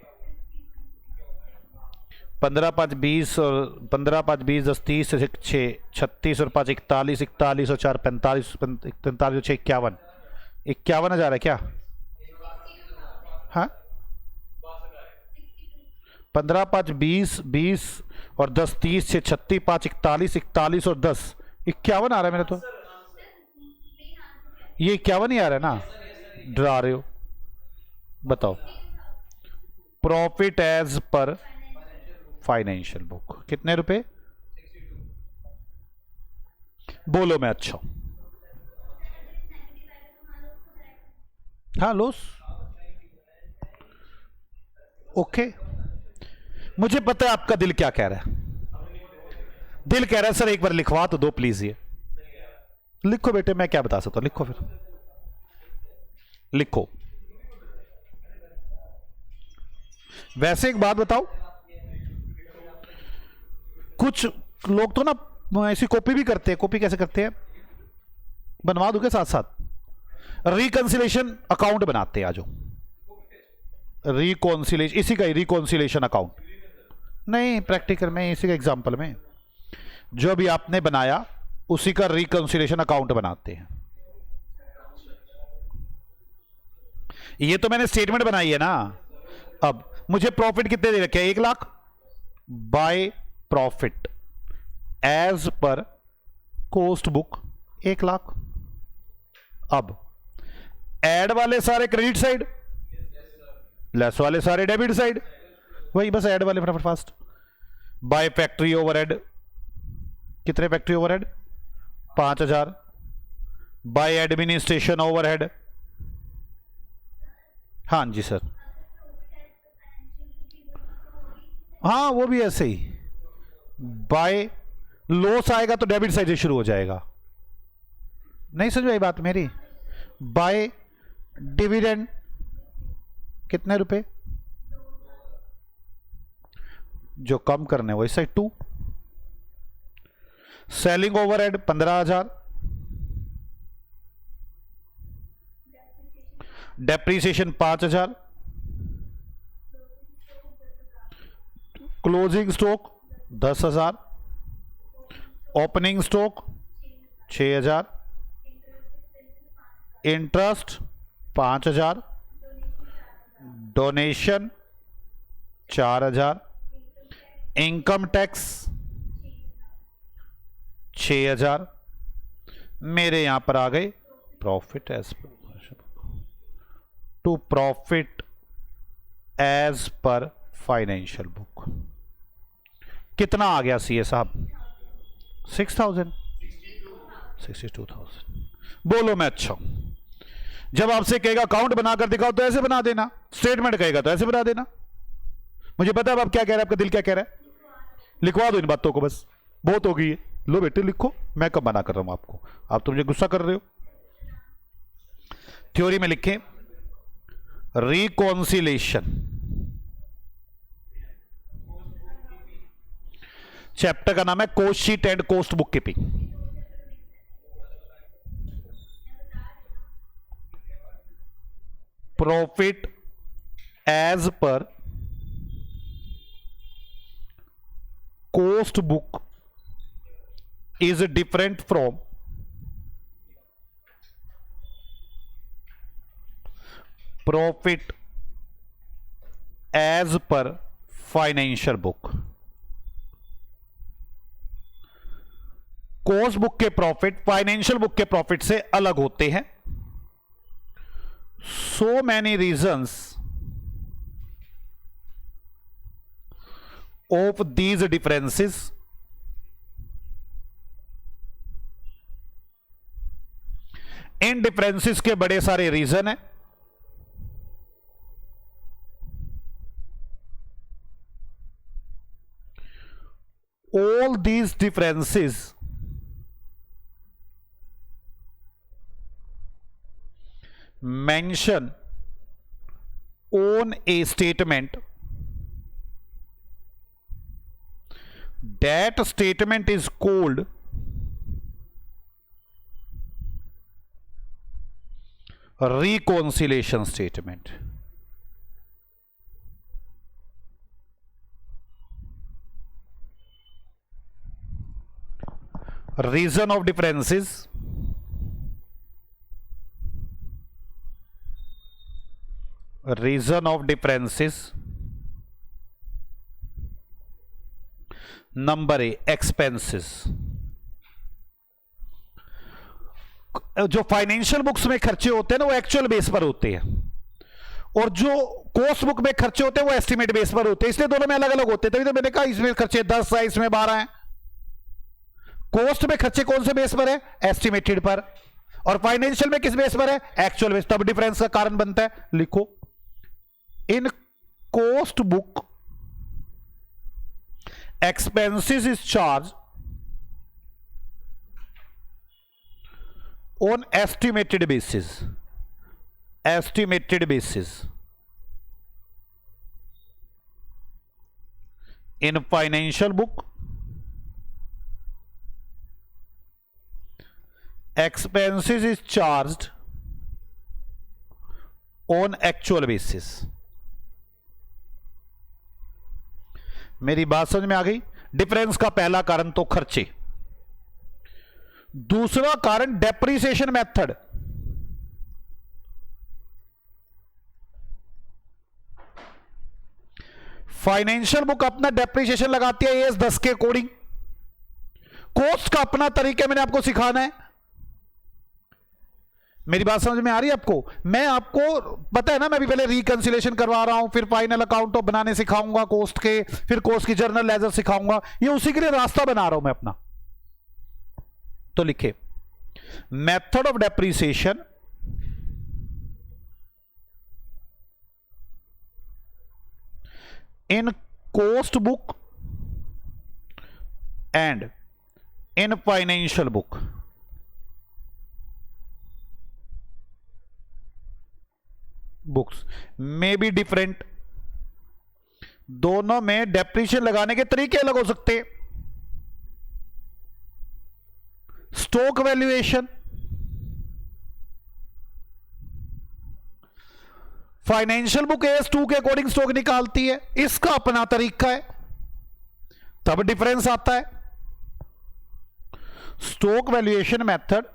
15 5 20 और 15 5 20 10 30 6 36 और 5 41, 41 और 4 45, 45 और 6 51, 51,000 है क्या? हाँ 15 5 20 20 और 10 30 6 36 5 41, 41 और 10 51 आ रहा है मेरे तो, ये 51 ही आ रहा है ना, डरा रहे हो? बताओ profit as per financial book कितने रुपए? बोलो मैं अच्छा हूं। हाँ लॉस, ओके। मुझे पता है आपका दिल क्या कह रहा है, दिल कह रहा है सर एक बार लिखवा तो दो प्लीज, ये लिखो बेटे, मैं क्या बता सकता हूं, लिखो फिर लिखो। वैसे एक बात बताओ, कुछ लोग तो ना ऐसी कॉपी भी करते हैं, कॉपी कैसे करते हैं, बनवा दूंगे साथ साथ, रिकंसिलेशन अकाउंट बनाते हैं, आ जाओ रिकॉन्सिलेशन, इसी का ही रिकॉन्सिलेशन अकाउंट, नहीं प्रैक्टिकल में इसी का एग्जांपल में जो भी आपने बनाया उसी का रिकंसिलेशन अकाउंट बनाते हैं। ये तो मैंने स्टेटमेंट बनाई है ना। अब मुझे प्रॉफिट कितने दे रखे हैं? 1 lakh by profit as per cost book 1 lakh. अब ऐड वाले सारे क्रेडिट साइड, लेस वाले सारे डेबिट साइड, वही बस ऐड वाले फटाफट फास्ट। बाय फैक्ट्री ओवरहेड, कितने factory overhead? 5000। By administration overhead, हाँ जी सर, हाँ वो भी ऐसे ही, बाय लॉस आएगा तो डेबिट साइड से शुरू हो जाएगा, नहीं समझ आई बात मेरी। बाय डिविडेंड कितने रुपए? जो कम करने वो इस side 2। Selling overhead 15,000, depreciation 5,000, closing stock 10,000, opening stock 6,000, interest 5,000, donation 4,000, income tax 6,000, मेरे यहां पर आ गए profit as to profit as per financial book. कितना आ गया सीए साहब? 6000, 62,000। बोलो मैं अच्छा हूं। जब आपसे कहेगा अकाउंट बनाकर दिखाओ तो ऐसे बना देना, स्टेटमेंट कहेगा तो ऐसे बना देना। मुझे पता है आप क्या कह रहे हैं, आपका दिल क्या कह रहा है। लिखवा दो इन बातों को, बस बहुत हो गई है। लो बेटे लिखो, मैं कब मना कर रहा हूं आपको, आप तो मुझे गुस्सा कर रहे हो। थ्योरी में लिखें रिकॉन्सिलेशन। चैप्टर का नाम है cost sheet and cost book keeping. Profit as per cost book is different from profit as per financial book। Cost book के प्रॉफिट फाइनेंशियल बुक के प्रॉफिट से अलग होते हैं। So many reasons of these differences इन डिफरेंसेस के बड़े सारे रीजन हैं। All these differences mention on a statement, that statement is called reconciliation statement। reason of differences, reason of differences, number A expenses. जो फाइनेंशियल बुक्स में खर्चे होते हैं ना वो एक्चुअल बेस पर होते हैं, और जो कोस्ट बुक में खर्चे होते हैं वो एस्टिमेट बेस पर होते हैं, इसलिए दोनों में अलग अलग होते हैं। तभी तो मैंने कहा इसमें खर्चे 10 है, इसमें 12 है। कोस्ट में खर्चे कौन से बेस पर है? एस्टिमेटेड पर। और फाइनेंशियल में किस बेस पर है? Actual base. तब डिफरेंस का कारण बनता है। लिखो in cost book expenses is charged on estimated basis, estimated basis। in financial book expenses is charged on actual basis। मेरी बात समझ में आ गई? डिफरेंस का पहला कारण तो खर्चे, दूसरा कारण डेप्रिसिएशन मेथड। फाइनेंशियल बुक अपना डेप्रिसिएशन लगाती है एएस 10 के अकॉर्डिंग, कोस्ट का अपना तरीका मैंने आपको सिखाना है। मेरी बात समझ में आ रही है आपको? मैं आपको पता है ना, मैं भी पहले रिकंसिलेशन करवा रहा हूं, फिर फाइनल अकाउंट बनाने सिखाऊंगा कोस्ट के, फिर कोस्ट की जर्नल लेजर सिखाऊंगा। ये उसी के लिए रास्ता बना रहा हूं मैं अपना। तो लिखे method of depreciation in cost book and in financial book. Books में भी डिफरेंट, दोनों में डेप्रिसिएशन लगाने के तरीके अलग हो सकते हैं। Stock valuation, financial book AS2 के अकॉर्डिंग स्टॉक निकालती है, इसका अपना तरीका है, तब डिफरेंस आता है। Stock valuation method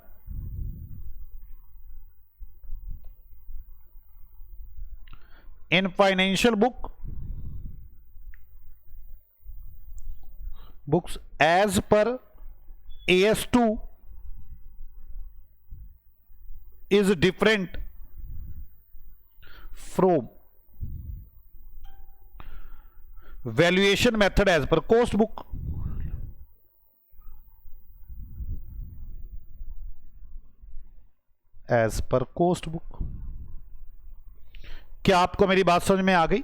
in financial books as per AS2 is different from valuation method as per cost book। As per cost book. क्या आपको मेरी बात समझ में आ गई?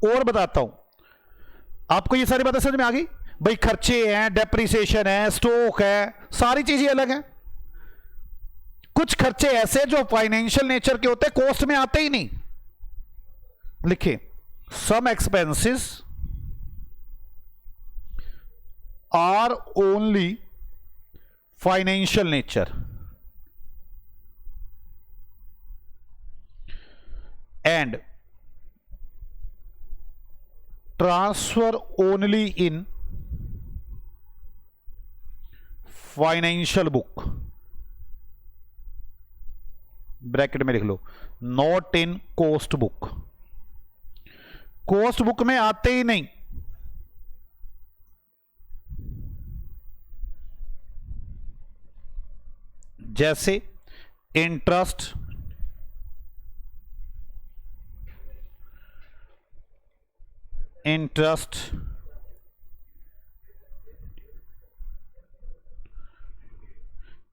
और बताता हूं, आपको ये सारी बातें समझ में आ गई? भाई खर्चे हैं, डेप्रिसिएशन है, स्टॉक है, सारी चीजें अलग हैं। कुछ खर्चे ऐसे जो फाइनेंशियल नेचर के होते हैं, कॉस्ट में आते ही नहीं। लिखिए, some expenses are only financial nature and transfer only in financial book. Bracket में लिख लो, not in cost book. Cost book में आते ही नहीं। जैसे interest,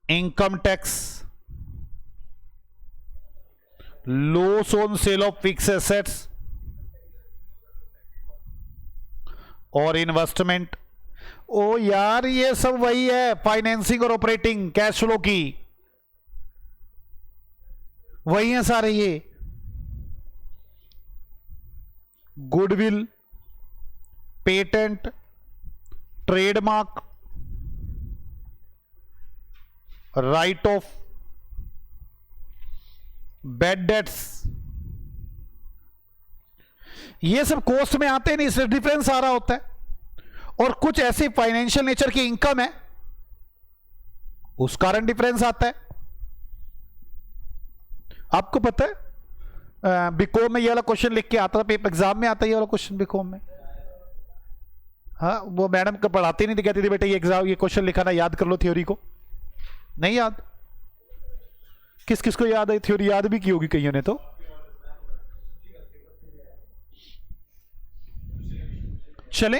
income tax, loss on sale of fix assets और इन्वेस्टमेंट। ओ यार, ये सब वही है, फाइनेंसिंग और ऑपरेटिंग कैश फ्लो की वही है सारे। ये goodwill, patent, trademark, right of, bad debts, ये सब कॉस्ट में आते नहीं, इससे डिफरेंस आ रहा होता है। और कुछ ऐसी फाइनेंशियल नेचर की इनकम है, उस कारण डिफरेंस आता है। आपको पता है बीकॉम में ये वाला क्वेश्चन लिख के आता था, पेपर एग्जाम में आता है ये वाला क्वेश्चन बीकॉम में। हाँ, वो मैडम को पढ़ाती नहीं थी, कहती थी बेटा ये एग्जाम, ये क्वेश्चन लिखाना, याद कर लो थ्योरी को। नहीं याद? किस किस को याद है? थ्योरी याद भी की होगी कईयों ने तो। चले,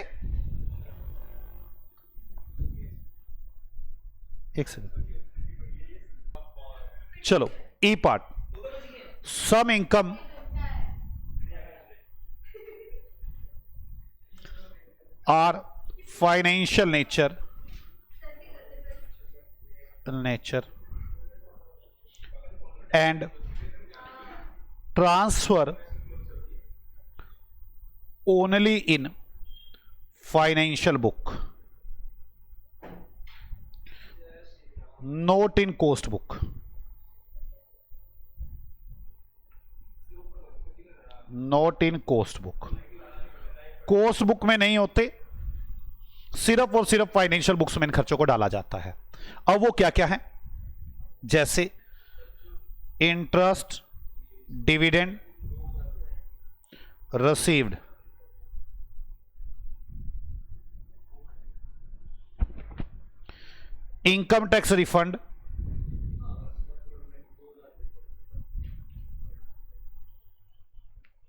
एक सेकंड, चलो E part. Some income are financial nature and transfer only in financial book, not in cost book. Not in cost book. cost book में नहीं होते, सिर्फ और सिर्फ फाइनेंशियल बुक्स में इन खर्चों को डाला जाता है। अब वो क्या क्या है? जैसे interest, dividend received, income tax refund,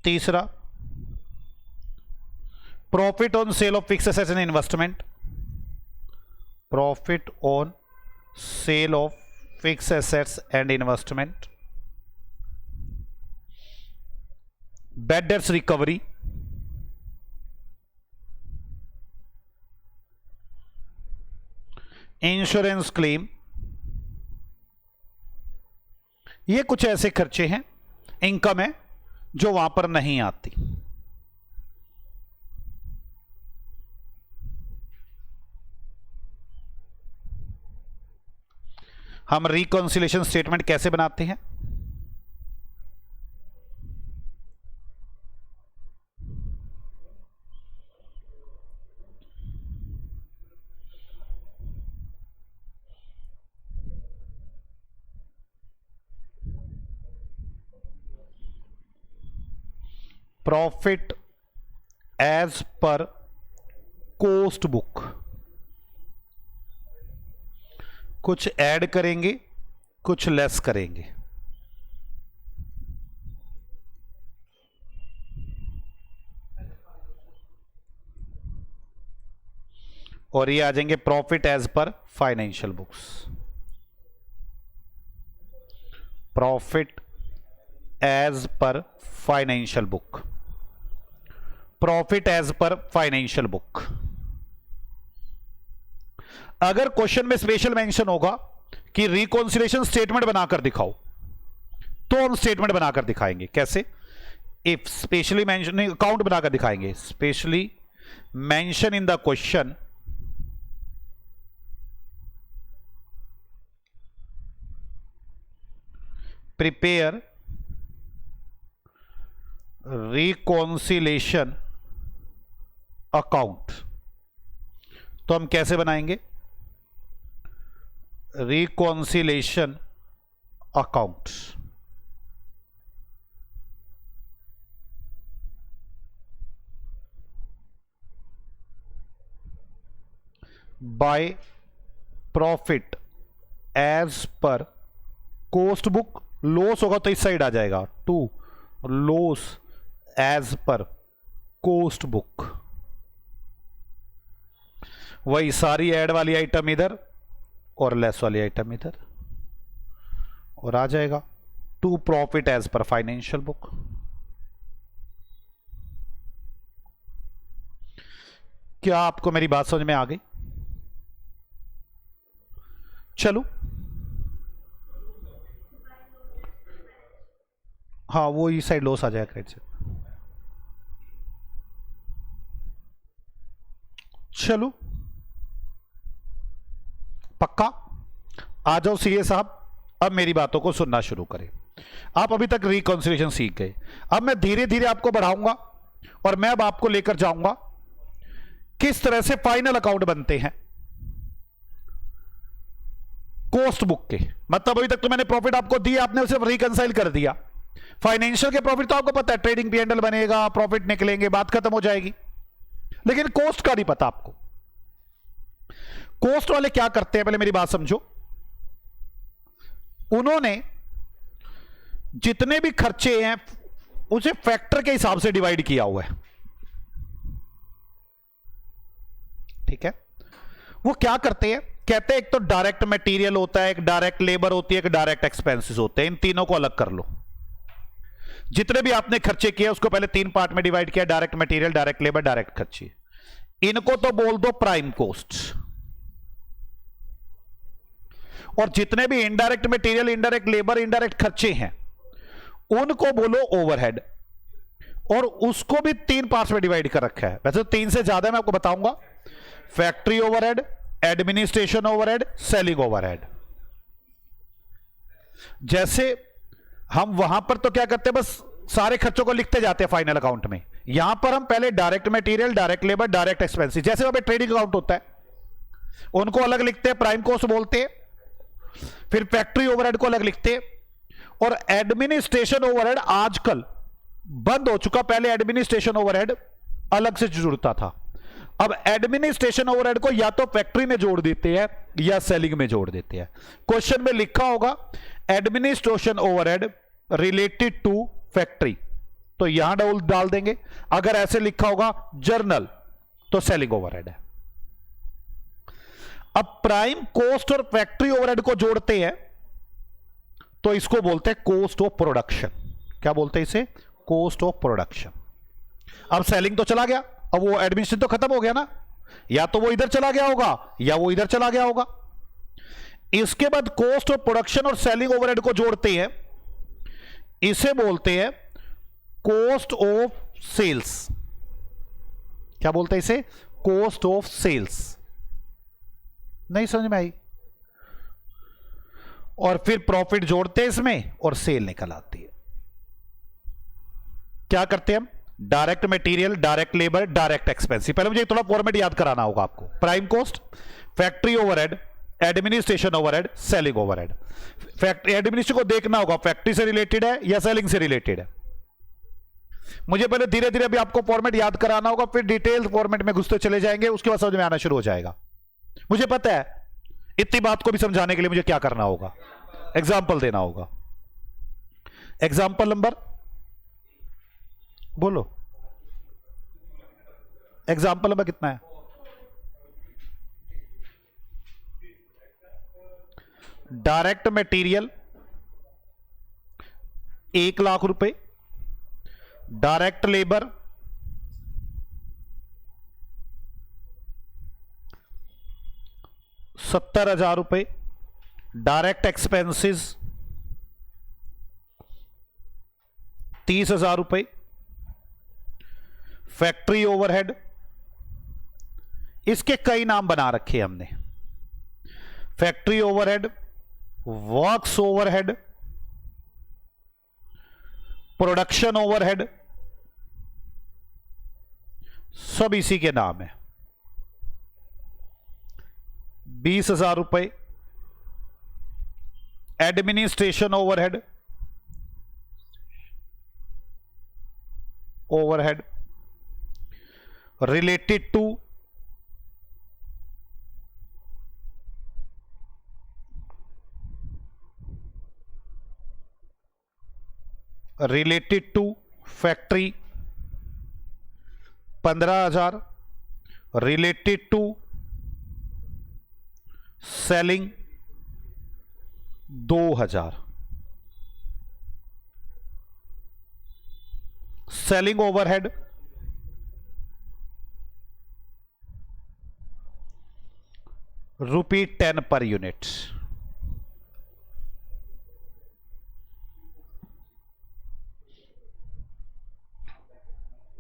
तीसरा profit on sale of fix assets and investment, profit on sale of fix assets and investment, bad debts recovery, insurance claim. ये कुछ ऐसे खर्चे हैं, इनकम है, जो वहां पर नहीं आती। हम रिकॉन्सिलेशन स्टेटमेंट कैसे बनाते हैं? Profit as per cost book, कुछ ऐड करेंगे, कुछ लेस करेंगे। और ये आ जाएंगे profit as per financial books. Profit as per financial book, profit as per financial book. अगर क्वेश्चन में स्पेशल मेंशन होगा कि रिकॉन्सिलेशन स्टेटमेंट बनाकर दिखाओ, तो हम स्टेटमेंट बनाकर दिखाएंगे। कैसे? इफ स्पेशली मेंशन, अकाउंट बनाकर दिखाएंगे। Specially mention in the question prepare reconciliation account. तो हम कैसे बनाएंगे? Reconciliation account by profit as per cost book. Loss होगा तो इस साइड आ जाएगा, to loss as per cost book. वही सारी ऐड वाली आइटम इधर और लेस वाली आइटम इधर, और आ जाएगा to profit as per financial book. क्या आपको मेरी बात समझ में आ गई? चलो, हाँ वो इस साइड लॉस आ जाएगा क्रेडिट से। चलो पक्का? आ जाओ सीए साहब, अब मेरी बातों को सुनना शुरू करें। आप अभी तक रिकॉन्सिलेशन सीख गए, अब मैं धीरे धीरे आपको बढ़ाऊंगा और मैं अब आपको लेकर जाऊंगा किस तरह से फाइनल अकाउंट बनते हैं कोस्ट बुक के। मतलब अभी तक तो मैंने प्रॉफिट आपको दिया, आपने सिर्फ रिकंसाइल कर दिया। फाइनेंशियल के प्रॉफिट तो आपको पता है, ट्रेडिंग पी&एल बनेगा, प्रॉफिट निकलेंगे, बात खत्म हो जाएगी। लेकिन कोस्ट का नहीं पता आपको। कोस्ट वाले क्या करते हैं, पहले मेरी बात समझो। उन्होंने जितने भी खर्चे हैं उसे फैक्टर के हिसाब से डिवाइड किया हुआ है, ठीक है? वो क्या करते हैं, कहते हैं एक तो डायरेक्ट मटेरियल होता है, एक डायरेक्ट लेबर होती है, एक डायरेक्ट एक्सपेंसेस होते हैं। इन तीनों को अलग कर लो। जितने भी आपने खर्चे किए उसको पहले तीन पार्ट में डिवाइड किया, direct material, direct labour, direct खर्चे। इनको तो बोल दो प्राइम कॉस्ट। और जितने भी indirect material, indirect labour, indirect खर्चे हैं उनको बोलो ओवरहेड। और उसको भी तीन पार्ट्स में डिवाइड कर रखा है, वैसे तो तीन से ज्यादा मैं आपको बताऊंगा। Factory overhead, administration overhead, selling overhead. जैसे हम वहां पर तो क्या करते हैं, बस सारे खर्चों को लिखते जाते हैं फाइनल अकाउंट में। यहां पर हम पहले direct material, direct labour, direct expenses, जैसे वहां पे ट्रेडिंग अकाउंट होता है उनको अलग लिखते हैं, प्राइम कॉस्ट बोलते हैं। फिर फैक्ट्री ओवरहेड को अलग लिखते हैं। और एडमिनिस्ट्रेशन ओवरहेड आजकल बंद हो चुका, पहले एडमिनिस्ट्रेशन ओवरहेड अलग से जुड़ता था। अब एडमिनिस्ट्रेशन ओवरहेड को या तो फैक्ट्री में जोड़ देते हैं या सेलिंग में जोड़ देते हैं। क्वेश्चन में लिखा होगा administration overhead related to factory, तो यहां डाल देंगे। अगर ऐसे लिखा होगा जर्नल, तो सेलिंग ओवरहेड है। अब प्राइम कॉस्ट और फैक्ट्री ओवरहेड को जोड़ते हैं तो इसको बोलते हैं कॉस्ट ऑफ प्रोडक्शन। क्या बोलते हैं इसे? Cost of production. अब सेलिंग तो चला गया, अब वो एडमिनिस्ट्रेशन तो खत्म हो गया ना, या तो वो इधर चला गया होगा या वो इधर चला गया होगा। इसके बाद कॉस्ट ऑफ प्रोडक्शन और सेलिंग ओवरहेड को जोड़ते हैं, इसे बोलते हैं कॉस्ट ऑफ सेल्स। क्या बोलते हैं इसे? Cost of sales. नहीं समझ में आई? और फिर प्रॉफिट जोड़ते हैं इसमें और सेल निकल आती है। क्या करते हैं हम? Direct material, direct labour, direct expense. पहले मुझे थोड़ा फॉर्मेट याद कराना होगा आपको। Prime cost, factory overhead, administration overhead, selling overhead. Factory administration को देखना होगा फैक्ट्री से रिलेटेड है या सेलिंग से रिलेटेड है। मुझे पहले धीरे धीरे भी आपको फॉर्मेट याद कराना होगा, फिर डिटेल फॉर्मेट में घुसते चले जाएंगे, उसके बाद समझ में आना शुरू हो जाएगा। मुझे पता है इतनी बात को भी समझाने के लिए मुझे क्या करना होगा, एग्जाम्पल देना होगा। एग्जाम्पल नंबर बोलो, एग्जाम्पल नंबर कितना है? डायरेक्ट मटेरियल 1,00,000 रुपए। डायरेक्ट लेबर 70,000 रुपए। डायरेक्ट एक्सपेंसेस 30,000 रुपए। फैक्ट्री ओवरहेड, इसके कई नाम बना रखे हमने। Factory overhead, works overhead, production overhead, सब इसी के नाम है। 20,000 रुपए। Administration overhead, overhead related to factory 15,000। Related to selling 2,000। Selling overhead ₹10 per unit.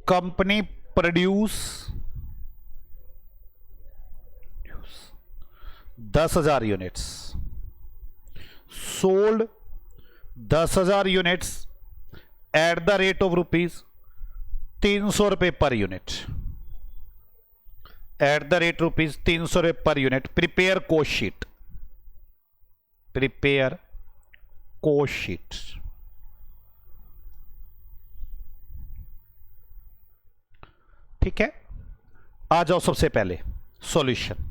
Company produce 10,000 units, sold 10,000 units at the rate of ₹300 per unit. At the rate ₹300 per unit. Prepare cost sheet, prepare cost sheet. ठीक है, आ जाओ सबसे पहले solution.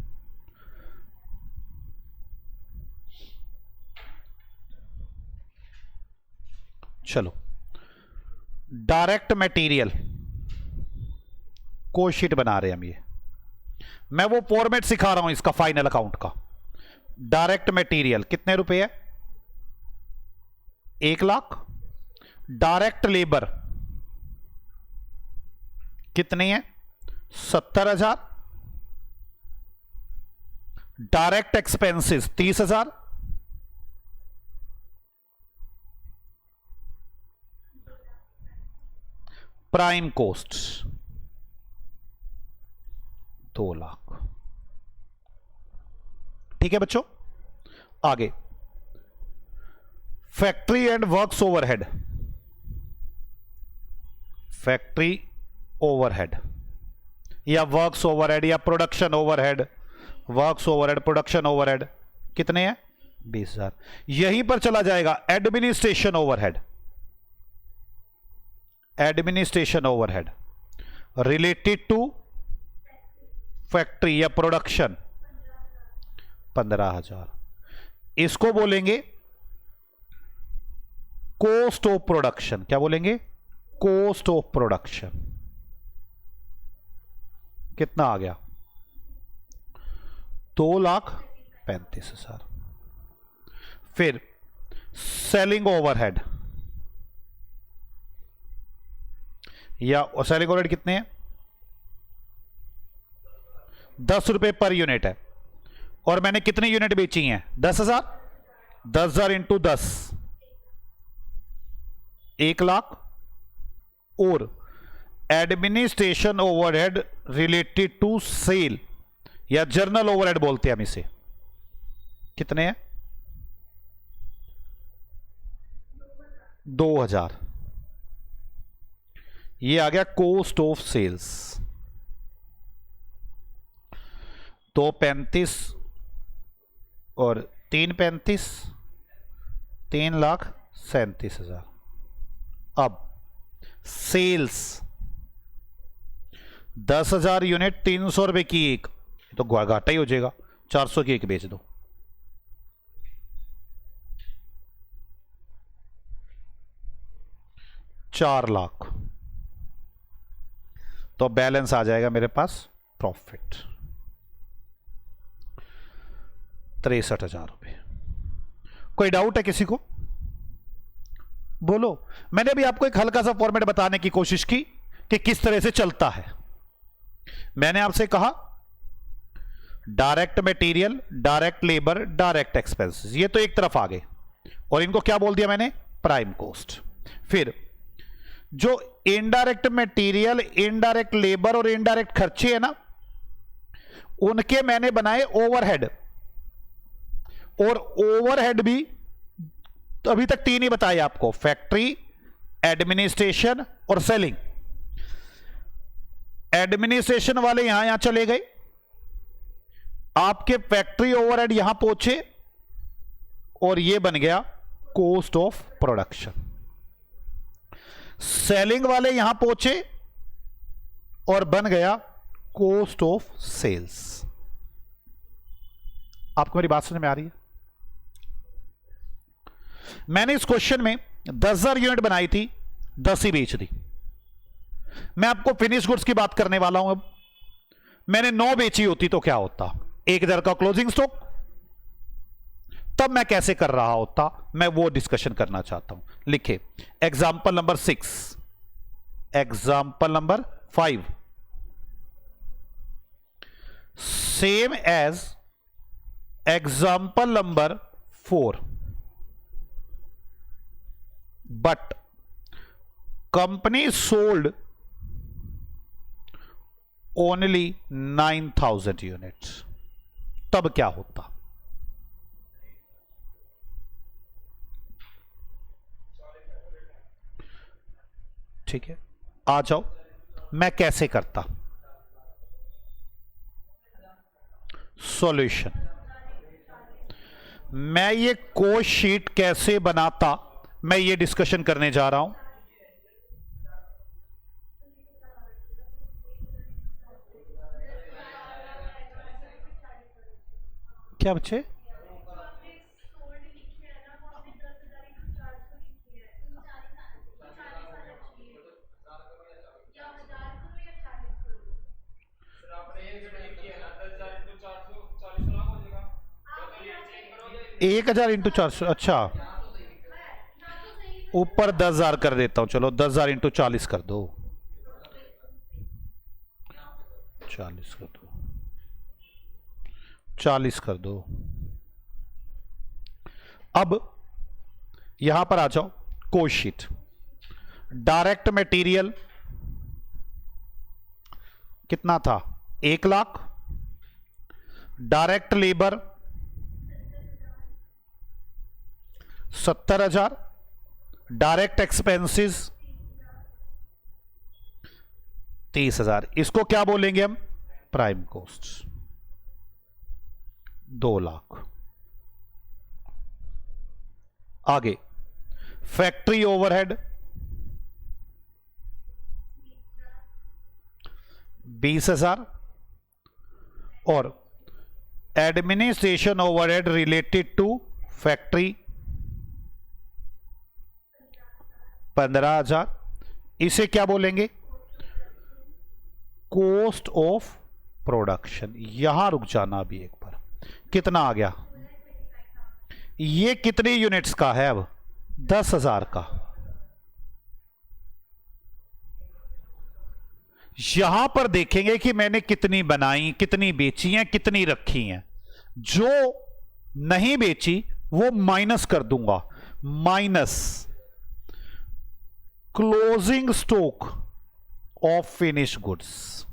चलो, direct material coast sheet बना रहे हैं हम। ये मैं वो फॉर्मेट सिखा रहा हूं इसका फाइनल अकाउंट का। डायरेक्ट मटेरियल कितने रुपए है? 1,00,000। डायरेक्ट लेबर कितनी है? 70,000। Direct expenses 30,000। Prime cost 2,00,000। ठीक है बच्चों, आगे factory and works overhead. Factory overhead या वर्क्स ओवरहेड या production overhead, works overhead, production overhead कितने हैं? 20,000। यहीं पर चला जाएगा administration overhead. Administration overhead related to factory या प्रोडक्शन 15,000। इसको बोलेंगे कॉस्ट ऑफ प्रोडक्शन। क्या बोलेंगे? Cost of production. कितना आ गया? 2,35,000। फिर सेलिंग ओवरहेड या सेलिंग ओवरहेड कितने हैं? 10 रुपए पर यूनिट है और मैंने कितनी यूनिट बेची हैं? 10,000। 10,000 इंटू 10 1,00,000। और administration overhead related to sale या जर्नल ओवरहेड बोलते हैं हम इसे, कितने हैं? 2,000। ये आ गया कॉस्ट ऑफ सेल्स। 2,35 और 3,35 3,37,000। अब सेल्स 10,000 यूनिट 300 रुपए की एक, तो घाटा ही हो जाएगा। 400 की एक बेच दो। ₹4,00,000। तो बैलेंस आ जाएगा मेरे पास प्रॉफिट 63,000 रुपए। कोई डाउट है किसी को? बोलो। मैंने भी आपको एक हल्का सा फॉर्मेट बताने की कोशिश की कि किस तरह से चलता है। मैंने आपसे कहा direct material, direct labour, direct expenses, ये तो एक तरफ आ गए और इनको क्या बोल दिया मैंने, प्राइम कॉस्ट। फिर जो इनडायरेक्ट मटेरियल, इनडायरेक्ट लेबर और इनडायरेक्ट खर्चे है ना, उनके मैंने बनाए ओवरहेड। और ओवरहेड भी तो अभी तक तीन ही बताए आपको, फैक्ट्री, एडमिनिस्ट्रेशन और सेलिंग। एडमिनिस्ट्रेशन वाले यहां चले गए, आपके फैक्ट्री ओवरहेड यहां पहुंचे और ये बन गया कॉस्ट ऑफ प्रोडक्शन। सेलिंग वाले यहां पहुंचे और बन गया कॉस्ट ऑफ सेल्स। आपको मेरी बात समझ में आ रही है? मैंने इस क्वेश्चन में 10,000 यूनिट बनाई थी, 10 ही बेच दी। मैं आपको फिनिश गुड्स की बात करने वाला हूं। अब मैंने 9 बेची होती तो क्या होता, 1,000 का क्लोजिंग स्टॉक, तब मैं कैसे कर रहा होता, मैं वो डिस्कशन करना चाहता हूं। लिखे example number 6, example number 5, same as example number 4, but company sold only 9,000 units, तब क्या होता? ठीक है, आ जाओ, मैं कैसे करता सॉल्यूशन। मैं ये कोस्ट शीट कैसे बनाता, मैं ये डिस्कशन करने जा रहा हूं। क्या बच्चे? एक 1,000 इंटू 400, अच्छा ऊपर 10,000 कर देता हूं, चलो 10,000 इंटू 40 कर दो, 40 कर दो, 40 कर दो। अब यहां पर आ जाओ, कोस्ट शीट। डायरेक्ट मटेरियल कितना था, 1,00,000। Direct labour 70,000। Direct expenses 30,000। इसको क्या बोलेंगे हम, प्राइम कॉस्ट, 2,00,000। आगे फैक्ट्री ओवरहेड 20,000 और administration overhead related to factory 15,000। इसे क्या बोलेंगे, कॉस्ट ऑफ प्रोडक्शन। यहां रुक जाना अभी एक बार, कितना आ गया, ये कितनी यूनिट्स का है, अब 10,000 का। यहां पर देखेंगे कि मैंने कितनी बनाई, कितनी बेची हैं, कितनी रखी हैं। जो नहीं बेची वो माइनस कर दूंगा, minus closing stock of finish goods.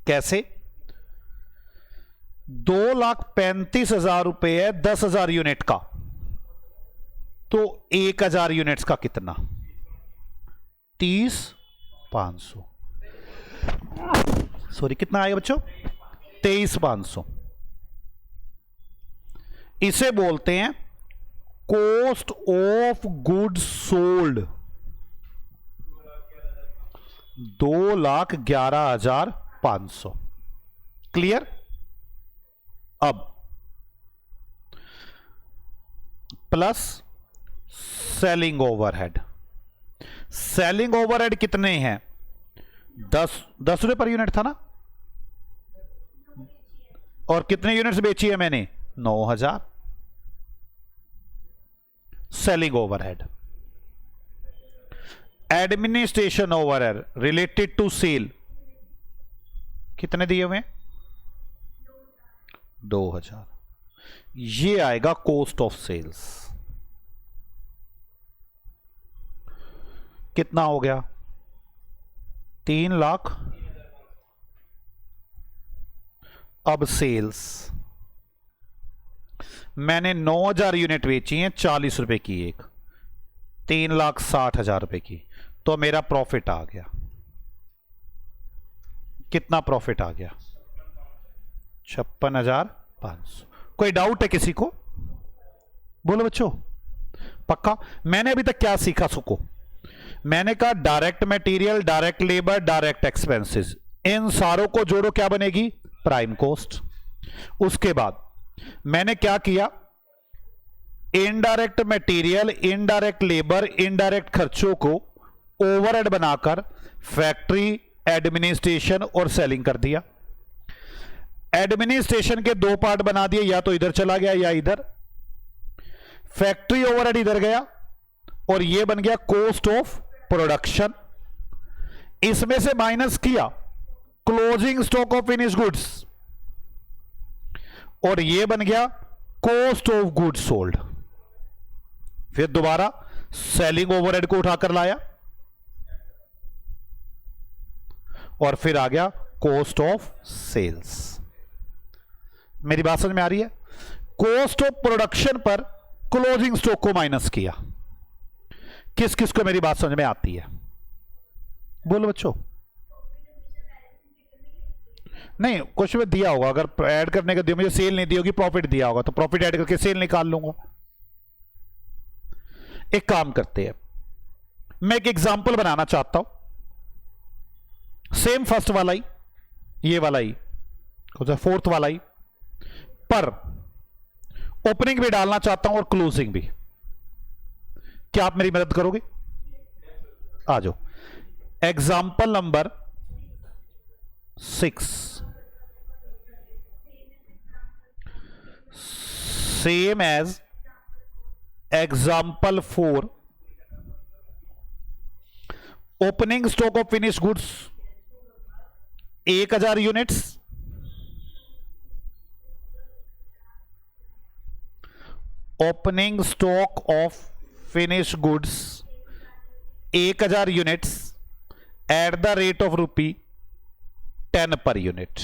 कैसे, 2,35,000 रुपए है 10,000 यूनिट का, तो 1,000 यूनिट्स का कितना, 30,500। सॉरी, कितना आएगा बच्चों, 23,500। इसे बोलते हैं cost of goods sold, 2,11,500। Clear? अब plus selling overhead. Selling overhead कितने हैं, 10 रुपए पर यूनिट था ना, और कितने यूनिट्स बेची है मैंने, 9,000। Selling overhead. Administration overhead related to sale कितने दिए हुए? 2000। ये आएगा कॉस्ट ऑफ सेल्स। कितना हो गया? 3 लाख। अब सेल्स मैंने 9000 यूनिट बेची हैं 40 रुपए की एक, 3,60,000 रुपए की, तो मेरा प्रॉफिट आ गया। कितना प्रॉफिट आ गया? 56,500। कोई डाउट है किसी को? बोलो बच्चों, पक्का? मैंने अभी तक क्या सीखा सुको? मैंने कहा direct material, direct labour, direct expenses, इन सारों को जोड़ो, क्या बनेगी? Prime cost. उसके बाद मैंने क्या किया? Indirect material, indirect labour, indirect खर्चों को ओवरहेड बनाकर फैक्ट्री, एडमिनिस्ट्रेशन और सेलिंग कर दिया। एडमिनिस्ट्रेशन के 2 पार्ट बना दिए, या तो इधर चला गया या इधर। फैक्ट्री ओवरहेड इधर गया और यह बन गया कॉस्ट ऑफ प्रोडक्शन। इसमें से माइनस किया closing stock of finish goods और यह बन गया कॉस्ट ऑफ गुड्स सोल्ड। फिर दोबारा सेलिंग ओवरहेड को उठाकर लाया और फिर आ गया कॉस्ट ऑफ सेल्स। मेरी बात समझ में आ रही है? कॉस्ट ऑफ प्रोडक्शन पर क्लोजिंग स्टॉक को माइनस किया। किस किस को मेरी बात समझ में आती है? बोलो बच्चों। नहीं, कुछ में दिया होगा, अगर ऐड करने का दिया, मुझे सेल नहीं दी होगी, प्रॉफिट दिया होगा, तो प्रॉफिट ऐड करके सेल निकाल लूंगा। एक काम करते हैं, मैं एक एग्जांपल बनाना चाहता हूं। सेम फर्स्ट वाला ही, ये वाला ही, फोर्थ वाला ही, पर ओपनिंग भी डालना चाहता हूं और क्लोजिंग भी। क्या आप मेरी मदद करोगे? आ जाओ। Example number 6, same as example 4। Opening stock of finish goods 1000 units, opening stock of finish goods 1000 units at the rate of ₹10 per unit.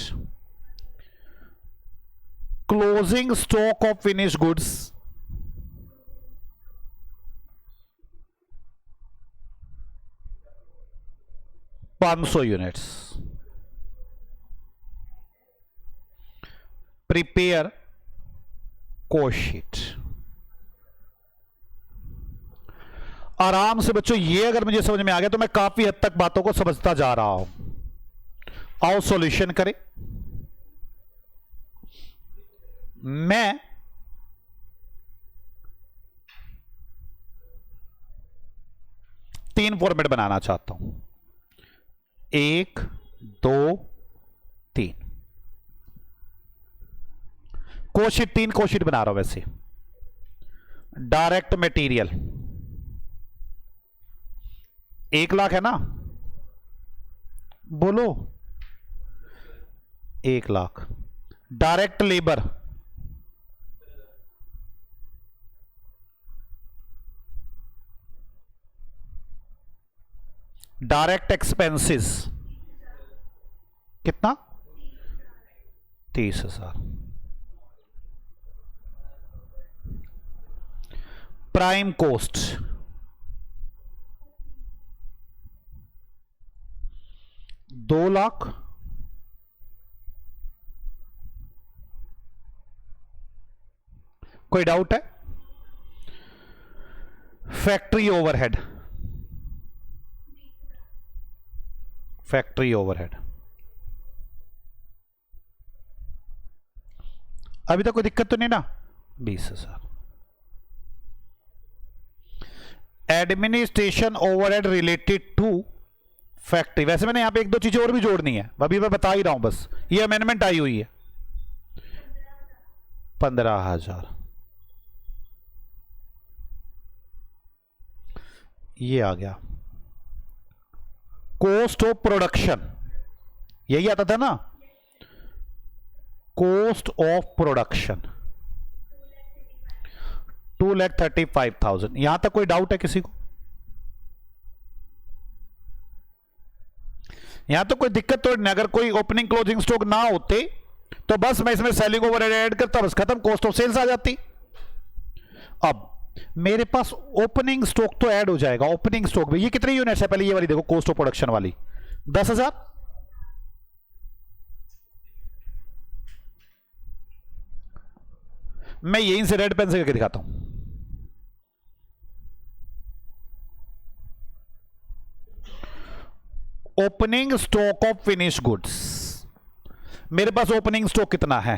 Closing stock of finished goods 500 units. Prepare cost sheet. आराम से बच्चों, ये अगर मुझे समझ में आ गया तो मैं काफी हद तक बातों को समझता जा रहा हूं। आओ सॉल्यूशन करें। मैं तीन फॉर्मेट बनाना चाहता हूं, 1 2 3। कोशिट 3 कोशिट बना रहा हूं। वैसे डायरेक्ट मटेरियल 1 लाख है ना? बोलो 1 lakh. Direct labour direct expenses कितना? 30,000। Prime cost 2 lakh. कोई डाउट है? फैक्ट्री ओवरहेड, फैक्ट्री ओवरहेड अभी तक कोई दिक्कत तो नहीं ना? 20,000। Administration overhead related to factory. वैसे मैंने यहां पे 1-2 चीजें और भी जोड़नी है, अभी मैं बता ही रहा हूं, बस ये अमेंडमेंट आई हुई है। 15,000। ये आ गया कॉस्ट ऑफ प्रोडक्शन, यही आता था ना, कॉस्ट ऑफ प्रोडक्शन 2,35,000। यहां तक कोई डाउट है किसी को? यहां तो कोई दिक्कत तो नहीं। अगर कोई ओपनिंग क्लोजिंग स्टॉक ना होते तो बस मैं इसमें सेलिंग ओवरहेड ऐड करता, बस खत्म, कॉस्ट ऑफ सेल्स आ जाती। अब मेरे पास ओपनिंग स्टॉक तो ऐड हो जाएगा। ओपनिंग स्टॉक में ये कितने यूनिट्स है? पहले ये वाली देखो, कॉस्ट ऑफ प्रोडक्शन वाली 10,000। मैं यहीं से रेड पेन से करके दिखाता हूं। Opening stock of finish goods, मेरे पास ओपनिंग स्टॉक कितना है?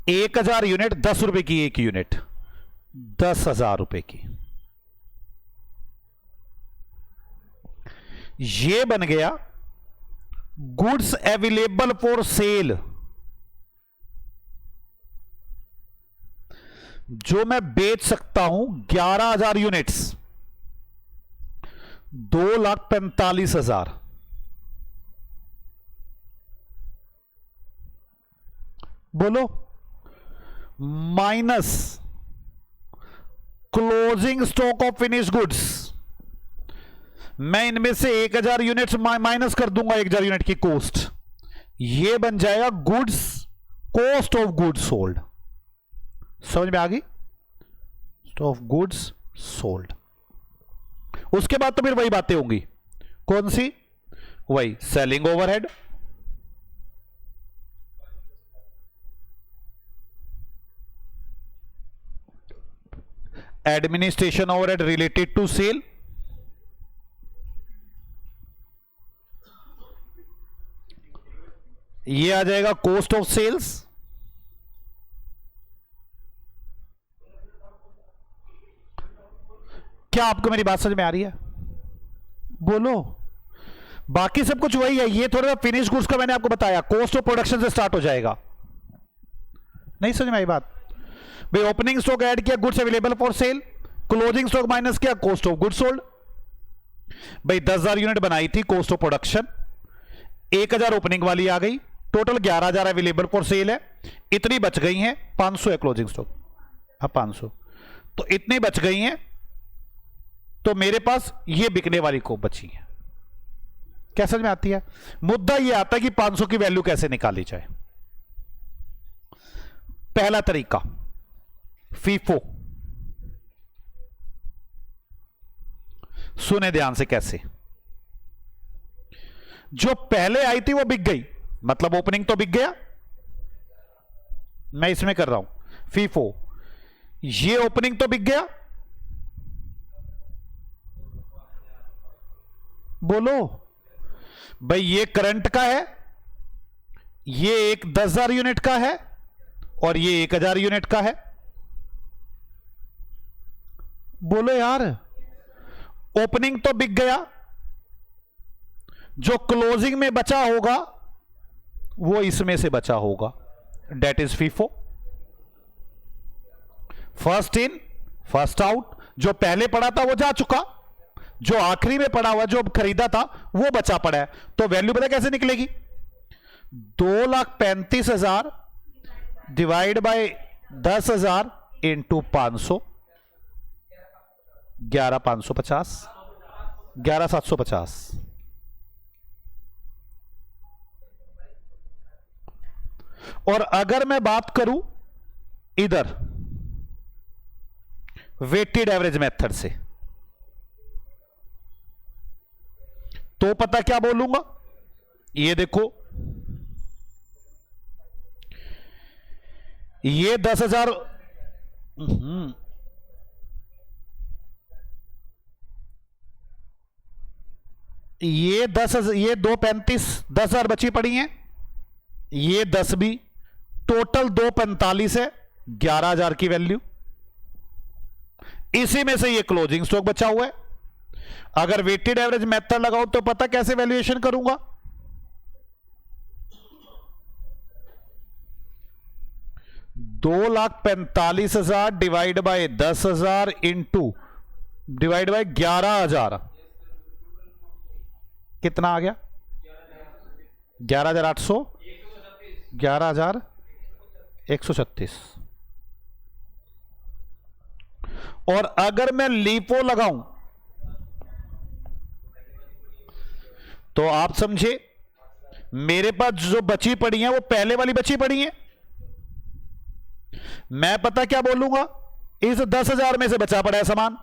1,000 यूनिट, 10 रुपए की एक यूनिट, 10,000 रुपए की। ये बन गया गुड्स अवेलेबल फॉर सेल, जो मैं बेच सकता हूं 11,000 यूनिट्स, 2,45,000। बोलो, minus closing stock of finish goods, मैं इनमें से 1,000 यूनिट्स माइनस कर दूंगा 1,000 यूनिट की कॉस्ट, ये बन जाएगा goods, cost of goods sold. समझ में आ गई? Of goods sold. उसके बाद तो फिर वही बातें होंगी। कौन सी? वही selling overhead, administration overhead related to sale, ये आ जाएगा कॉस्ट ऑफ सेल्स, क्या आपको मेरी बात समझ में आ रही है? बोलो। बाकी सब कुछ वही है, ये थोड़ा फिनिश गुड्स का मैंने आपको बताया, कॉस्ट ऑफ प्रोडक्शन से स्टार्ट हो जाएगा। नहीं समझ में आई बात? भाई ओपनिंग स्टॉक ऐड किया, goods available for cell, closing stock minus किया, कॉस्ट ऑफ गुड्स सोल्ड। भाई 10,000 यूनिट बनाई थी, कॉस्ट ऑफ प्रोडक्शन 1,000 ओपनिंग वाली आ गई, टोटल 11,000 अवेलेबल फॉर सेल है, इतनी बच गई हैं, 500 है क्लोजिंग स्टॉक, अब 500 तो इतनी बच गई हैं, तो मेरे पास ये बिकने वाली को बची है। क्या समझ में आती है? मुद्दा ये आता है कि 500 की वैल्यू कैसे निकाली जाए। पहला तरीका फीफो, सुने ध्यान से कैसे। जो पहले आई थी वो बिक गई, मतलब ओपनिंग तो बिक गया, मैं इसमें कर रहा हूं फीफो, ये ओपनिंग तो बिक गया, बोलो भाई ये करंट का है, ये एक 10,000 यूनिट का है और ये 1,000 यूनिट का है। बोलो यार, ओपनिंग तो बिक गया, जो क्लोजिंग में बचा होगा वो इसमें से बचा होगा, that is FIFO. First in first out, जो पहले पड़ा था वो जा चुका, जो आखिरी में पड़ा हुआ जो खरीदा था वो बचा पड़ा है, तो वैल्यू पता कैसे निकलेगी? 2,35,000 डिवाइड बाय 10,000 इंटू 500, 11,550, 11,750। और अगर मैं बात करूं इधर वेटेड एवरेज मेथड से, तो पता क्या बोलूंगा? ये देखो, ये 10,000, ये 10,000, ये 2,35, 10,000 बची पड़ी हैं, ये 10 भी, टोटल 2,45 है, 11,000 की वैल्यू। इसी में से ये क्लोजिंग स्टॉक बचा हुआ है। अगर वेटेड एवरेज मेथड लगाओ तो पता कैसे वैल्यूएशन करूंगा? 2,45,000 divide by 10,000 into divide by 11,000, कितना आ गया? 11,800, 11,136। और अगर मैं लीपो लगाऊं तो आप समझे, मेरे पास जो बची पड़ी है वो पहले वाली बची पड़ी है। मैं पता क्या बोलूंगा, इस 10,000 में से बचा पड़ा है सामान।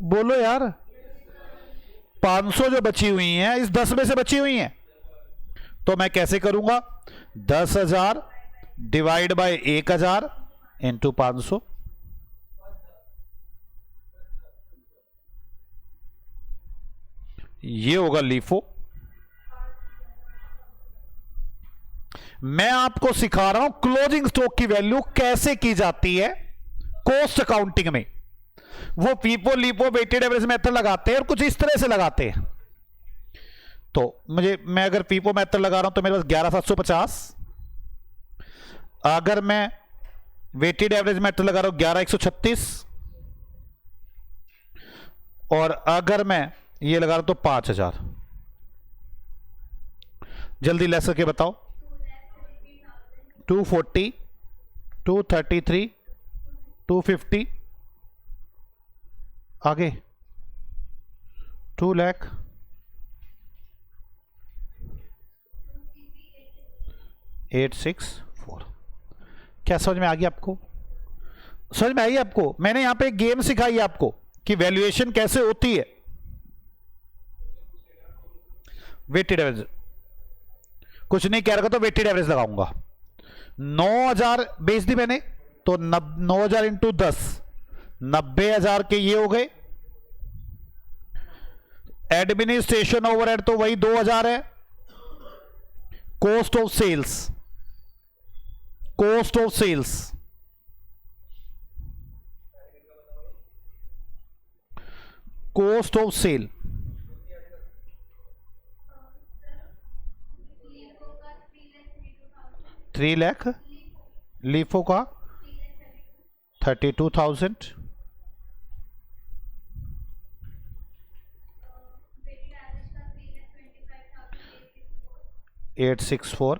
बोलो यार, 500 जो बची हुई हैं इस 10 में से बची हुई हैं, तो मैं कैसे करूंगा? 10,000 डिवाइड बाय 1,000 इंटू 500। ये होगा लीफो। मैं आपको सिखा रहा हूं क्लोजिंग स्टॉक की वैल्यू कैसे की जाती है कॉस्ट अकाउंटिंग में। वो FIFO LIFO weighted average method लगाते हैं और कुछ इस तरह से लगाते हैं। तो मैं अगर फीफो मेथड लगा रहा हूं तो मेरे पास 11,750। अगर मैं वेटेड एवरेज मेथड लगा रहा हूं 11,136। और अगर मैं ये लगा रहा हूं तो 5,000। जल्दी लेस करके बताओ। 240, 233, 250, आगे 2 लाख, 864। क्या समझ में आ गया आपको? समझ में आई आपको? मैंने यहां पे एक गेम सिखाई आपको कि वैल्यूएशन कैसे होती है। वेटेड एवरेज कुछ नहीं कह रहा तो वेटेड एवरेज लगाऊंगा। 9,000 बेच दी मैंने तो 9,000 इंटू 10, 90,000 के ये हो गए। एडमिनिस्ट्रेशन ओवरहेड तो वही 2,000 है। Cost of sales, cost of sales cost of sale 3 lakh, LIFO का 32,000, $864,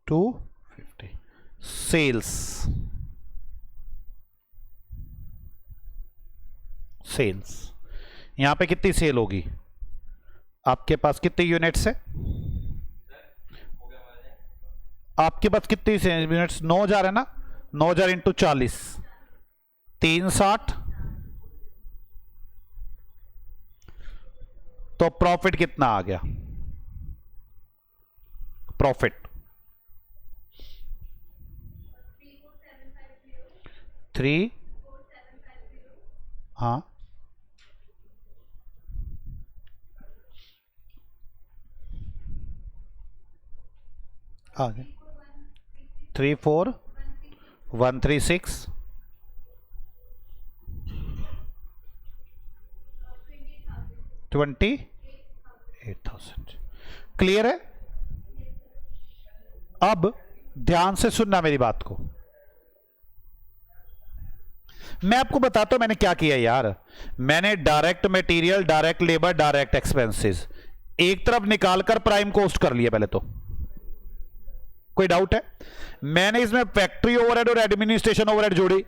250। सेल्स, सेल्स यहां पे कितनी सेल होगी? आपके पास कितनी यूनिट्स है? आपके पास कितनी यूनिट्स? 9,000 है ना? 9,000 इंटू 40, 360। तो प्रॉफिट कितना आ गया? प्रॉफिट 3, हाँ आ गए 34,136, 28,000। क्लियर है? अब ध्यान से सुनना मेरी बात को। मैं आपको बताता हूं मैंने क्या किया यार। मैंने direct material, direct labour, direct expenses एक तरफ निकालकर प्राइम कॉस्ट कर लिया पहले तो। कोई डाउट है? मैंने इसमें फैक्ट्री ओवरहेड और एडमिनिस्ट्रेशन ओवरहेड जोड़ी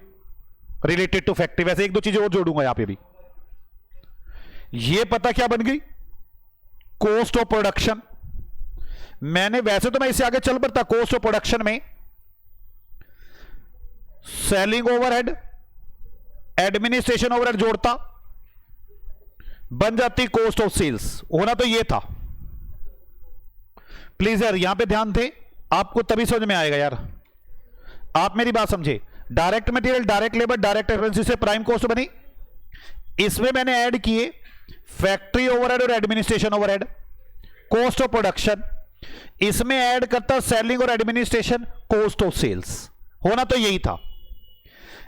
रिलेटेड टू फैक्ट्री। वैसे एक दो चीजें और जोड़ूंगा यहां पे भी। ये पता क्या बन गई? Cost of production. मैंने वैसे तो मैं इससे आगे चल पड़ता, कॉस्ट ऑफ प्रोडक्शन में सेलिंग ओवरहेड, एडमिनिस्ट्रेशन ओवरहेड जोड़ता, बन जाती कॉस्ट ऑफ सेल्स। होना तो ये था। प्लीज यार यहां पे ध्यान दे, आपको तभी समझ में आएगा यार। आप मेरी बात समझे। Direct material, direct labour, direct expenses से प्राइम कॉस्ट बनी। इसमें मैंने ऐड किए फैक्ट्री ओवरहेड और administration overhead, cost of production. इसमें ऐड करता सेलिंग और एडमिनिस्ट्रेशन, कॉस्ट ऑफ सेल्स। होना तो यही था,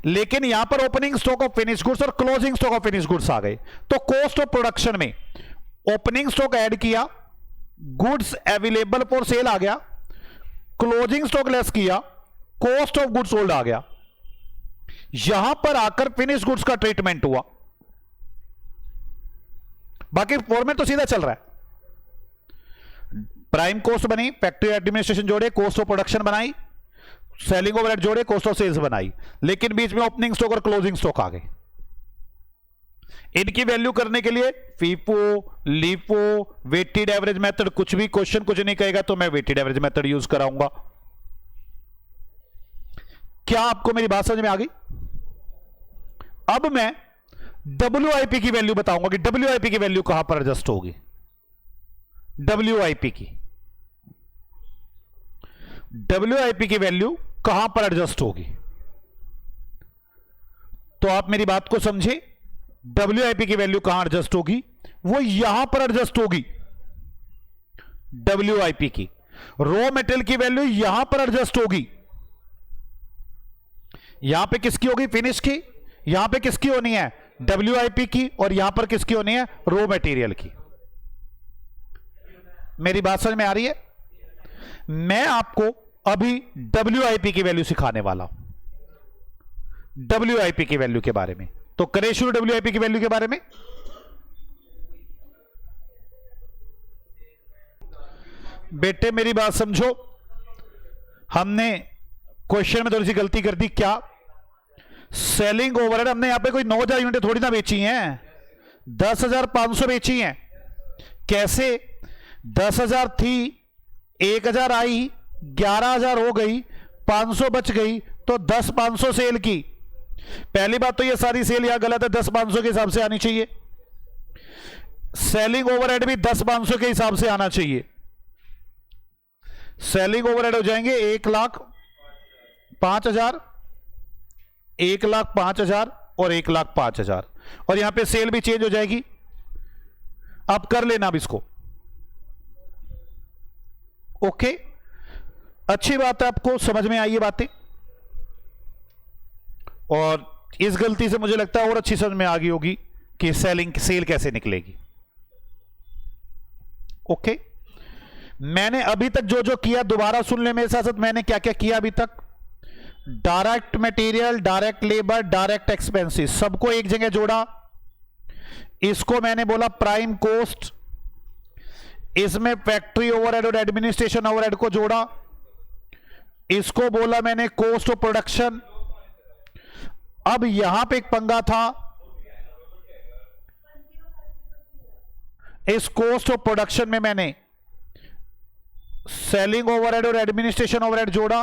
लेकिन यहां पर opening stock of finish goods और closing stock of finish goods आ गए। तो कॉस्ट ऑफ प्रोडक्शन में ओपनिंग स्टॉक ऐड किया गुड्स अवेलेबल फॉर सेल आ गया, क्लोजिंग स्टॉक लेस किया, कॉस्ट ऑफ गुड्स सोल्ड आ गया, यहां पर आकर फिनिश गुड्स का ट्रीटमेंट हुआ। बाकी फॉर्मेट तो सीधा चल रहा है। प्राइम कॉस्ट बनी, फैक्ट्री एडमिनिस्ट्रेशन जोड़े, कॉस्ट ऑफ प्रोडक्शन बनाई, सेलिंग ओवरहेड जोड़े, कॉस्ट ऑफ सेल्स बनाई, लेकिन बीच में ओपनिंग स्टॉक और क्लोजिंग स्टॉक आ गए। इनकी वैल्यू करने के लिए FIFO, LIFO, weighted average method, कुछ भी क्वेश्चन कुछ नहीं कहेगा तो मैं वेटेड एवरेज मेथड यूज कराऊंगा। क्या आपको मेरी बात समझ में आ गई? अब मैं WIP की वैल्यू बताऊंगा कि WIP की वैल्यू कहां पर एडजस्ट होगी। WIP की वैल्यू कहां पर एडजस्ट होगी, तो आप मेरी बात को समझे। WIP की वैल्यू कहां एडजस्ट होगी? वो यहां पर एडजस्ट होगी। WIP की रॉ मेटेरियल की वैल्यू यहां पर एडजस्ट होगी। यहां पे किसकी होगी? फिनिश की। यहां पे किसकी होनी है? WIP की। और यहां पर किसकी होनी है? रॉ मेटेरियल की। मेरी बात समझ में आ रही है? मैं आपको अभी WIP की वैल्यू सिखाने वाला हूं, WIP की वैल्यू के बारे में। तो करें शुरू WIP की वैल्यू के बारे में। बेटे मेरी बात समझो, हमने क्वेश्चन में थोड़ी सी गलती कर दी। क्या? सेलिंग ओवरहेड हमने यहां पे कोई 9,000 यूनिट थोड़ी ना बेची हैं, 10,500 बेची हैं। कैसे? 10,000 थी, 1,000 आई, 11,000 हो गई, 500 बच गई, तो 10,500 सेल की। पहली बात तो ये सारी सेल यहां गलत है, 10,500 के हिसाब से आनी चाहिए। सेलिंग ओवरहेड भी 10,500 के हिसाब से आना चाहिए। सेलिंग ओवरहेड हो जाएंगे 1,05,000, 1,05,000 और 1,05,000, और यहां पे सेल भी चेंज हो जाएगी। आप कर लेना अब इसको। ओके, अच्छी बात है, आपको समझ में आई ये बातें, और इस गलती से मुझे लगता है और अच्छी समझ में आ गई होगी कि सेल कैसे निकलेगी। ओके, मैंने अभी तक जो जो किया दोबारा सुन ले मेरे साथ। मैंने क्या क्या किया अभी तक? Direct material, direct labour, direct expenses, सबको एक जगह जोड़ा। इसको मैंने बोला प्राइम कॉस्ट। इसमें फैक्ट्री ओवरहेड और एडमिनिस्ट्रेशन ओवरहेड को जोड़ा। इसको बोला मैंने कॉस्ट ऑफ प्रोडक्शन। अब यहां पे एक पंगा था, इस कॉस्ट ऑफ प्रोडक्शन में मैंने सेलिंग ओवरहेड और एडमिनिस्ट्रेशन ओवरहेड जोड़ा,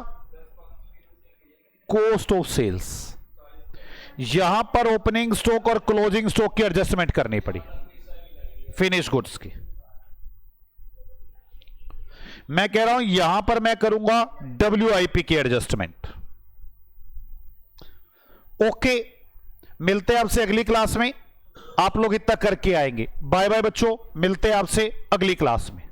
कॉस्ट ऑफ सेल्स। यहां पर ओपनिंग स्टॉक और क्लोजिंग स्टॉक की एडजस्टमेंट करनी पड़ी, फिनिश गुड्स की। मैं कह रहा हूं यहां पर मैं करूंगा WIP की एडजस्टमेंट। ओके, मिलते हैं आपसे अगली क्लास में। आप लोग इतना करके आएंगे। बाय बाय बच्चों, मिलते हैं आपसे अगली क्लास में।